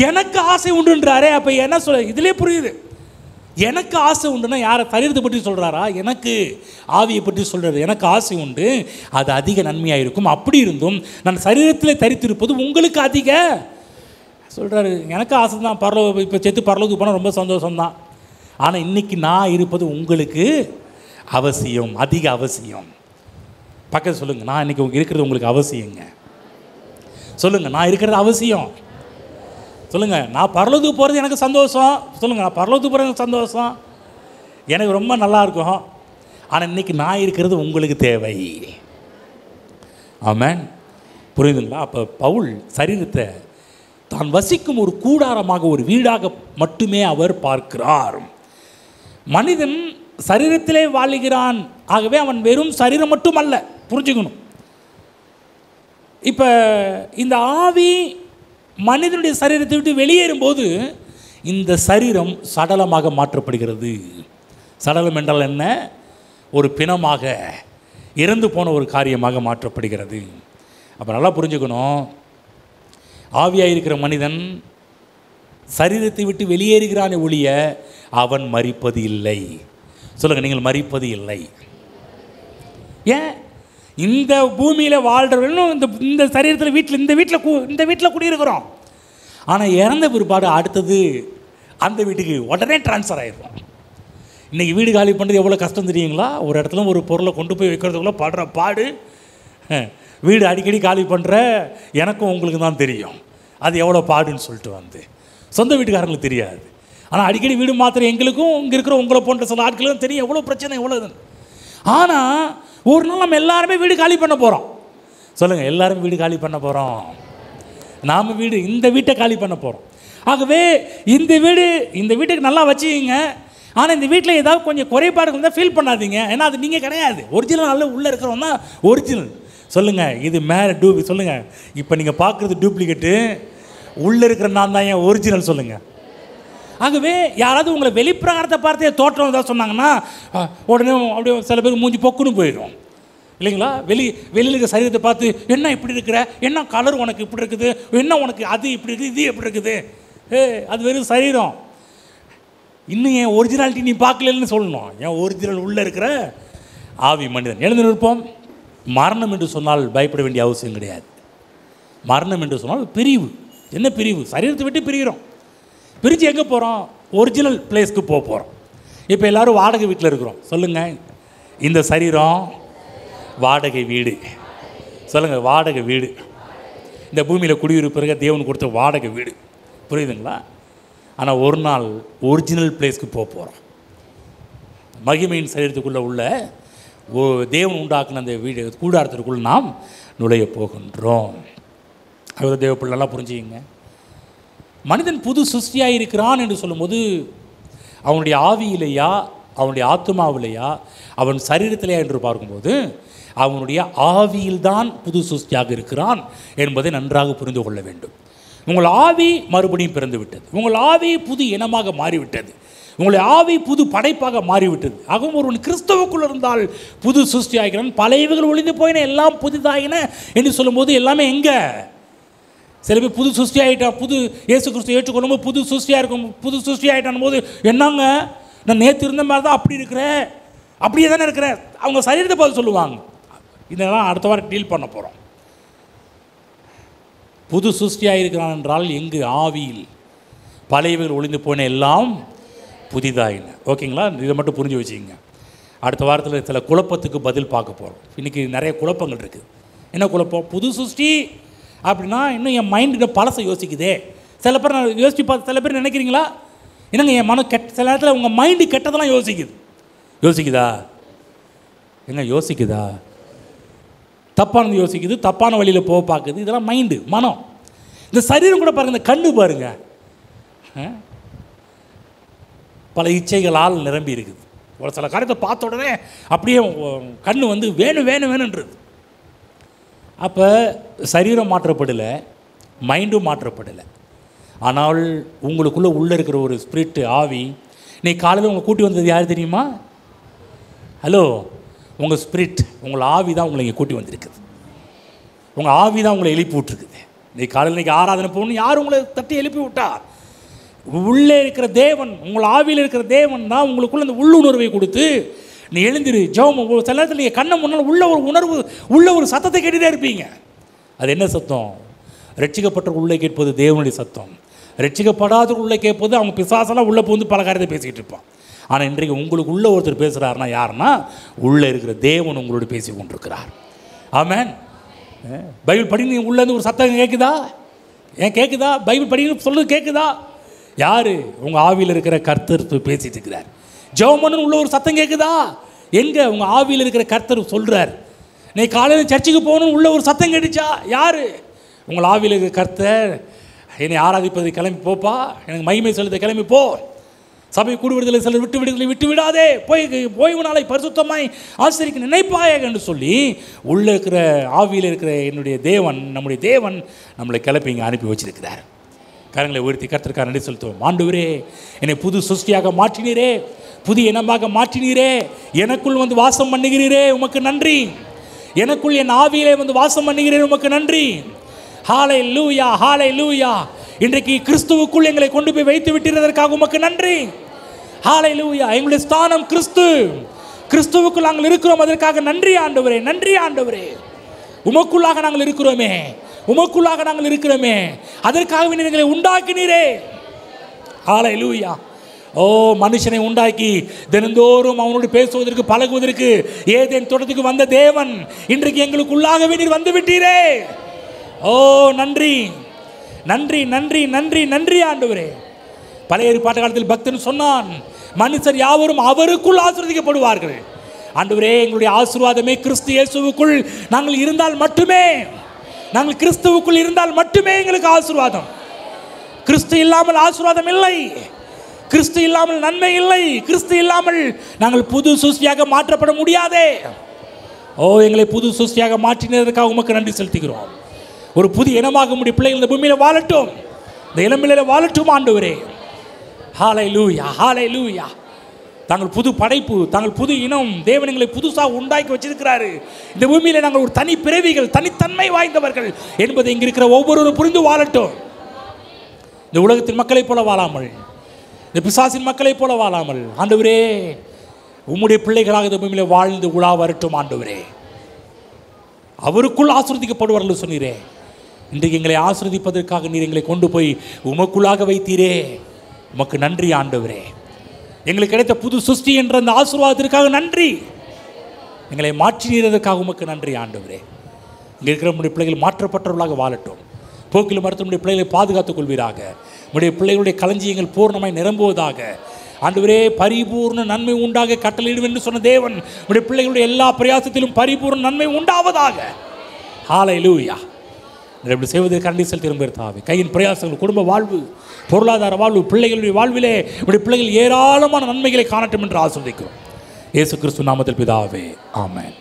எனக்கு ஆசை உண்டுன்றாரே. அப்போ என்ன சொல்ல, இதிலே புரியுது. எனக்கு ஆசை உண்டுன்னா யாரை? சரீரத்தை பற்றி சொல்கிறாரா? எனக்கு ஆவியை பற்றி சொல்கிறாரு. எனக்கு ஆசை உண்டு, அது அதிக நன்மையாக இருக்கும். அப்படி இருந்தும் நான் சரீரத்தில் தரித்திருப்பது உங்களுக்கு அதிக சொல்கிறாரு. எனக்கு ஆசை தான், பரலோக இப்போ செத்து பரலோகத்துக்கு போனால் ரொம்ப சந்தோஷம்தான். ஆனால் இன்றைக்கி நான் இருப்பது உங்களுக்கு அவசியம், அதிக அவசியம். பக்கத்தில் சொல்லுங்கள், நான் இன்றைக்கி இருக்கிறது உங்களுக்கு அவசியங்க. சொல்லுங்கள், நான் இருக்கிறது அவசியம். சொல்லுங்கள், நான் பரலோகத்துக்கு போகிறது எனக்கு சந்தோஷம். சொல்லுங்கள், நான் பரலோகத்துக்கு போகிறது எனக்கு சந்தோஷம், எனக்கு ரொம்ப நல்லாயிருக்கும். ஆனால் இன்றைக்கி நான் இருக்கிறது உங்களுக்கு தேவை. ஆமென். புரியுதுங்களா? அப்போ பவுல் சரீரத்தை தான் வசிக்கும் ஒரு கூடாரமாக, ஒரு வீடாக மட்டுமே அவர் பார்க்கிறார். மனிதன் சரீரத்திலே வாழுகிறான். ஆகவே அவன் வெறும் சரீரம் மட்டும் அல்ல, புரிஞ்சுக்கணும். இப்போ இந்த ஆவி மனிதனுடைய சரீரத்தை விட்டு வெளியேறும்போது இந்த சரீரம் சடலமாக மாற்றப்படுகிறது. சடலம் என்றால் என்ன? ஒரு பிணமாக, இறந்து போன ஒரு காரியமாக மாற்றப்படுகிறது. அப்போ நல்லா புரிஞ்சுக்கணும், ஆவியாக இருக்கிற மனிதன் சரீரத்தை விட்டு வெளியேறுகிறானே ஒழிய அவன் மரிப்பது இல்லை. சொல்லுங்கள், நீங்கள் மரிப்பது இல்லை. ஏன்? இந்த பூமியில் வாழ்கிறவர்களும் இந்த சரீரத்தில் இந்த வீட்டில் குடியிருக்கிறோம். ஆனால் இறந்த பிற்பாடு அடுத்தது அந்த வீட்டுக்கு உடனே ட்ரான்ஸ்ஃபர் ஆகிடும். இன்றைக்கி வீடு காலி பண்ணுறது எவ்வளோ கஷ்டம் தெரியுங்களா? ஒரு இடத்துல ஒரு பொருளை கொண்டு போய் வைக்கிறதுக்குள்ளே படுற பாடு. வீடு அடிக்கடி காலி பண்ணுற எனக்கும் உங்களுக்கு தான் தெரியும் அது எவ்வளோ பாடுன்னு சொல்லிட்டு சொந்த வீட்டுக்காரங்களுக்கு தெரியாது. ஆனால் அடிக்கடி வீடு மாத்திர எங்களுக்கும் இங்கே இருக்கிற உங்களை போன்ற சில ஆட்களுக்கும் தெரியும் எவ்வளோ பிரச்சனை, எவ்வளோ இது. ஆனால் ஒரு நாள் நம்ம எல்லாருமே வீடு காலி பண்ண போகிறோம். சொல்லுங்கள், எல்லாரும் வீடு காலி பண்ண போகிறோம். நாம் இந்த வீட்டை காலி பண்ண போகிறோம். ஆகவே இந்த வீட்டுக்கு நல்லா வச்சுக்கிங்க. ஆனால் இந்த வீட்டில் ஏதாவது கொஞ்சம் குறைபாடுகள் இருந்தால் ஃபீல் பண்ணாதீங்க. ஏன்னா அது நீங்கள் கிடையாது. ஒரிஜினல் நல்ல உள்ளே இருக்கிறவங்க தான் ஒரிஜினல். சொல்லுங்கள், இது மேலே சொல்லுங்கள், இப்போ நீங்கள் பார்க்குறது டூப்ளிகேட்டு, உள்ளே இருக்கிற நான் தான் ஏன் ஒரிஜினல். சொல்லுங்கள். ஆகவே யாராவது உங்களை வெளிப்பிரகாரத்தை பார்த்தே தோற்றம் ஏதாவது சொன்னாங்கன்னா உடனே அப்படியே சில பேர் மூஞ்சி பொக்குன்னு போயிடும் இல்லைங்களா? வெளியில் இருக்கிற சரீரத்தை பார்த்து என்ன இப்படி இருக்கிற, என்ன கலர் உனக்கு இப்படி இருக்குது, என்ன உனக்கு அது இப்படி இருக்குது, இது எப்படி இருக்குது, அது வெறும் சரீரம். இன்னும் என் ஒரிஜினாலிட்டி நீ பார்க்கலன்னு சொல்லணும். என் ஒரிஜினல் உள்ளே இருக்கிற ஆவி மனிதன். எழுந்து நிற்போம். மரணம் என்று சொன்னால் பயப்பட வேண்டிய அவசியம் கிடையாது. மரணம் என்று சொன்னால் பிரிவு. என்ன பிரிவு? சரீரத்தை விட்டு பிரிகிறோம். பிரிஞ்சு எங்கே போகிறோம்? ஒரிஜினல் பிளேஸ்க்கு போகிறோம். இப்போ எல்லோரும் வாடகை வீட்டில் இருக்கிறோம். சொல்லுங்கள், இந்த சரீரம் வாடகை வீடு. சொல்லுங்கள், வாடகை வீடு. இந்த பூமியில் குடியிருப்பிறகு தேவன் கொடுத்த வாடகை வீடு. புரியுதுங்களா? ஆனால் ஒரு நாள் ஒரிஜினல் பிளேஸ்க்கு போகிறோம். மகிமையின் சரீரத்துக்குள்ளே உள்ள தேவன் உண்டாக்குன அந்த வீடு கூடாரத்திற்குள் நாம் நுழைய போகின்றோம். அது தேவ பிள்ளை நல்லா புரிஞ்சுக்கிங்க. மனிதன் புது சிருஷ்டியாக இருக்கிறான் என்று சொல்லும்போது அவனுடைய ஆவியிலேயா, அவனுடைய ஆத்மாவிலேயா, அவன் சரீரத்திலேயா என்று பார்க்கும்போது அவனுடைய ஆவியில்தான் புது சிருஷ்டியாக இருக்கிறான் என்பதை நன்றாக புரிந்து கொள்ள வேண்டும். உங்கள் ஆவி மறுபடியும் பிறந்து விட்டது. உங்கள் ஆவி புது இனமாக மாறிவிட்டது. உங்களுடைய ஆவி புது படைப்பாக மாறிவிட்டது. ஆகவும் ஒருவன் கிறிஸ்தவுக்குள் இருந்தால் புது சிருஷ்டி ஆகிறான். பழையவைகள் ஒழிந்து போயின, எல்லாம் புதிதாயின என்று சொல்லும்போது எல்லாமே எங்கே? சில பேர் புது சிருஷ்டி ஆகிட்டான், புது இயேசு கிறிஸ்து ஏற்றுக்கொள்ளும்போது புது சிருஷ்டியாக இருக்கும். புது சிருஷ்டி ஆகிட்டான் போது என்னங்க, நான் நேற்று இருந்த மாதிரி தான் அப்படி இருக்கிறேன், அப்படியே தானே இருக்கிறேன். அவங்க சரீரத்தை பார்த்து சொல்லுவாங்க. இதெல்லாம் அடுத்த வாரம் டீல் பண்ண போகிறோம். புது சிருஷ்டியாக இருக்கிறான் என்றால் எங்கு? ஆவியில். பழையவைகள் ஒழிந்து போன எல்லாம் புதிதாயின. ஓகேங்களா? இதை மட்டும் புரிஞ்சு வச்சுக்கிங்க. அடுத்த வாரத்தில் சில குழப்பத்துக்கு பதில் பார்க்க போகிறோம். இன்றைக்கி நிறைய குழப்பங்கள் இருக்குது. என்ன குழப்பம்? புது சிருஷ்டி அப்படின்னா இன்னும் என் மைண்டு பழசை யோசிக்குதே. சில பேர் நான் யோசித்து பார்த்து, சில பேர் நினைக்கிறீங்களா என்னங்க என் மனம் சில நேரத்தில் உங்கள் மைண்டு கெட்டதெல்லாம் யோசிக்குதா? எங்க யோசிக்குதா? தப்பானது யோசிக்குது, தப்பான வழியில் போக பார்க்குது. இதெல்லாம் மைண்டு, மனம். இந்த சரீரம் கூட பாருங்கள், இந்த கண்ணு பாருங்கள், பல இச்சைகளால் நிரம்பி இருக்குது. ஒரு சில காரியத்தை பார்த்த உடனே அப்படியே கண்ணு வேணுன்றது. அப்போ சரீரம் மாற்றப்படலை, மைண்டும் மாற்றப்படலை. ஆனால் உங்களுக்குள்ளே உள்ளே இருக்கிற ஒரு ஸ்பிரிட்டு, ஆவி. நீ காலையில் உங்களை கூட்டி வந்தது யார் தெரியுமா? ஹலோ, உங்கள் ஸ்பிரிட், உங்கள் ஆவி தான் உங்களை இங்கே கூட்டி வந்திருக்குது. உங்கள் ஆவி தான் உங்களை எழுப்பி விட்டுருக்குது. நீ காலையில் இன்றைக்கி ஆராதனை போகணும், யார் உங்களை தட்டி எழுப்பி விட்டா? உள்ளே இருக்கிற தேவன், உங்கள் ஆவியில் இருக்கிற தேவன் தான் உங்களுக்குள்ள அந்த உள்ளுணர்வை கொடுத்து நீ எழுந்திரு ஜெபம். சில நேரத்தில் நீங்கள் கண்ணை முன்னால் உள்ள ஒரு உணர்வு, உள்ள ஒரு சத்தத்தை கேட்டுகிட்டே இருப்பீங்க. அது என்ன சத்தம்? ரட்சிக்கப்பட்டவர்கள் உள்ளே கேட்பது தேவனுடைய சத்தம். ரட்சிக்கப்படாதவர்கள் உள்ளே கேட்பது அவங்க பிசாசெல்லாம் உள்ளே போந்து பல காரியத்தை பேசிக்கிட்டு இருப்பான். ஆனால் இன்றைக்கு உங்களுக்கு உள்ள ஒருத்தர் பேசுகிறாருன்னா யாருன்னா, உள்ளே இருக்கிற தேவன் உங்களோடு பேசி கொண்டிருக்கிறார். ஆமென். பைபிள் படி உள்ளேருந்து ஒரு சத்தம் கேட்குதா? ஏன் கேட்குதா? பைபிள் படின்னு சொல்லுறது கேட்குதா? யார்? உங்கள் ஆவியில் இருக்கிற கர்த்தர் பேசிட்டு இருக்கிறார். ஜெபம் உள்ள ஒரு சத்தம் கேட்குதா? எங்கே? உங்கள் ஆவியில் இருக்கிற கர்த்தர் சொல்கிறார். நீ காலையில் சர்ச்சுக்கு போகணும்னு உள்ள ஒரு சத்தம் கேட்டுச்சா? யார்? உங்கள் ஆவியில் இருக்கிற கர்த்தர், என்னை ஆராதிப்பதை கிளம்பி போப்பா, எனக்கு மகிமை செலுத்த கிளம்பி போ, சபை கூடுவிடுதலை சிலர் விட்டு விடாதே, போய் நாளை பரிசுத்தமாய் ஆசிரியக்க நினைப்பாயாக என்று சொல்லி உள்ளே இருக்கிற ஆவியில் இருக்கிற என்னுடைய தேவன், நம்முடைய தேவன் நம்மளை கிளப்பி இங்கே அனுப்பி வச்சிருக்கிறார். கரங்களை உயர்த்தி கர்த்தருக்காக நன்றி செலுத்துவோம். ஆண்டவரே, என்னை புது சிருஷ்டியாக மாற்றினீரே, புதிய இனமாக மாற்றினீரே, எனக்குள் வந்து வாசம் பண்ணுகிறீரே, உமக்கு நன்றி. எனக்குள் என் ஆவியிலே வந்து வாசம் பண்ணுகிறேன், உமக்கு நன்றி. ஹல்லேலூயா, ஹல்லேலூயா. இன்றைக்கு கிறிஸ்துவுக்குள் எங்களை கொண்டு போய் வைத்து விட்டதற்காக உமக்கு நன்றி. ஹல்லேலூயா. எங்களுடைய ஸ்தானம் கிறிஸ்துவுக்குள் நாங்கள் இருக்கிறோம், அதற்காக நன்றி ஆண்டவரே, நன்றி ஆண்டவரே. உமக்குள்ளாக நாங்கள் இருக்கிறோமே, உமக்குள்ளாக நாங்கள் இருக்கிறோமே, அதற்காக எங்களை உண்டாக்கினீரே. ஹல்லேலூயா. ஓ, மனுஷனை உண்டாக்கி தினந்தோறும் அவனோடு பேசுவதற்கு பழகுவதற்கு ஏதேன் தோட்டத்துக்கு வந்த தேவன் இன்றைக்கு எங்களுக்குள்ளாகவே நீர் வந்து விட்டீரே. ஓ, நன்றி நன்றி நன்றி நன்றி நன்றி ஆண்டவரே. பழைய ஏற்பாட்டு காலத்தில் பக்தன் சொன்னான், மனுஷர் யாவரும் அவருக்குள் ஆசீர்வதிக்கப்படுவார்கள். ஆண்டவரே, எங்களுடைய ஆசீர்வாதமே கிறிஸ்து இயேசுவுக்குள் நாங்கள் இருந்தால் மட்டுமே, நாங்கள் கிறிஸ்துவுக்குள் இருந்தால் மட்டுமே எங்களுக்கு ஆசீர்வாதம். கிறிஸ்து இல்லாமல் ஆசீர்வாதம் இல்லை, கிறிஸ்து இல்லாமல் நன்மை இல்லை, கிறிஸ்து இல்லாமல் நாங்கள் புது சிருஷ்டியாக மாற்றப்பட முடியாதே. ஓ, எங்களை புது சிருஷ்டியாக மாற்றினதற்காக உமக்கு நன்றி செலுத்துகிறோம். ஒரு புதிய இனமாக உம்முடைய பிள்ளைகள் இந்த பூமியில் வாழட்டும், இந்த இளம்பிள்ளையில வாழட்டும் ஆண்டவரே. ஹல்லேலூயா, ஹல்லேலூயா. தாங்கள் புது படைப்பு, தாங்கள் புது இனம், தேவன் எங்களை புதுசாக உண்டாக்கி வச்சிருக்கிறாரு. இந்த பூமியில் நாங்கள் ஒரு தனி பிறவிகள், தனித்தன்மை வாய்ந்தவர்கள் என்பதை இங்கே இருக்கிற ஒவ்வொருவரும் புரிந்து வாழட்டும். இந்த உலகத்தின் மக்களைப் போல வாழாமல், இந்த பிசாசின் மக்களைப் போல வாழாமல் ஆண்டவரே, உம்முடைய பிள்ளைகளாக இந்த பூமியில் வாழ்ந்து உலா வரட்டும் ஆண்டவரே. அவருக்குள் ஆசீர்வதிக்கப்படுவார்கள் சொன்னீரே. இன்றைக்கு எங்களை ஆசீர்வதிப்பதற்காக நீர் எங்களை கொண்டு போய் உமக்குள்ளாக வைத்தீரே, உமக்கு நன்றி ஆண்டவரே. எங்களுக்கு கிடைத்த புது சிருஷ்டி என்ற அந்த ஆசீர்வாதத்திற்காக நன்றி. எங்களை மாற்றினதற்காக உமக்கு நன்றி ஆண்டவரே. இங்கே இருக்கிற நம்முடைய பிள்ளைகள் மாற்றப்பட்டவர்களாக வாழட்டும். போக்கில் மறுத்து நம்முடைய பிள்ளைகளை பாதுகாத்துக் கொள்வீராக. நம்முடைய பிள்ளைகளுடைய களஞ்சியங்கள் பூர்ணமாய் நிரம்புவதாக. ஆண்டவரே, பரிபூர்ண நன்மை உண்டாக கட்டளையிடும் என்று சொன்ன தேவன் நம்முடைய பிள்ளைகளுடைய எல்லா பிரயாசத்திலும் பரிபூர்ண நன்மை உண்டாவதாக. ஹல்லேலூயா. இப்படி செய்வதற்கு கரண்டி செலுத்தி திரும்ப கையின் பிரயாசங்கள், குடும்ப வாழ்வு, பொருளாதார வாழ்வு, பிள்ளைகளுடைய வாழ்விலே இப்படி பிள்ளைகள் ஏராளமான நன்மைகளை காணட்டும் என்று ஆசீர்வதிக்கிறோம். இயேசு கிறிஸ்து நாமத்தில் பிதாவே, ஆமென்.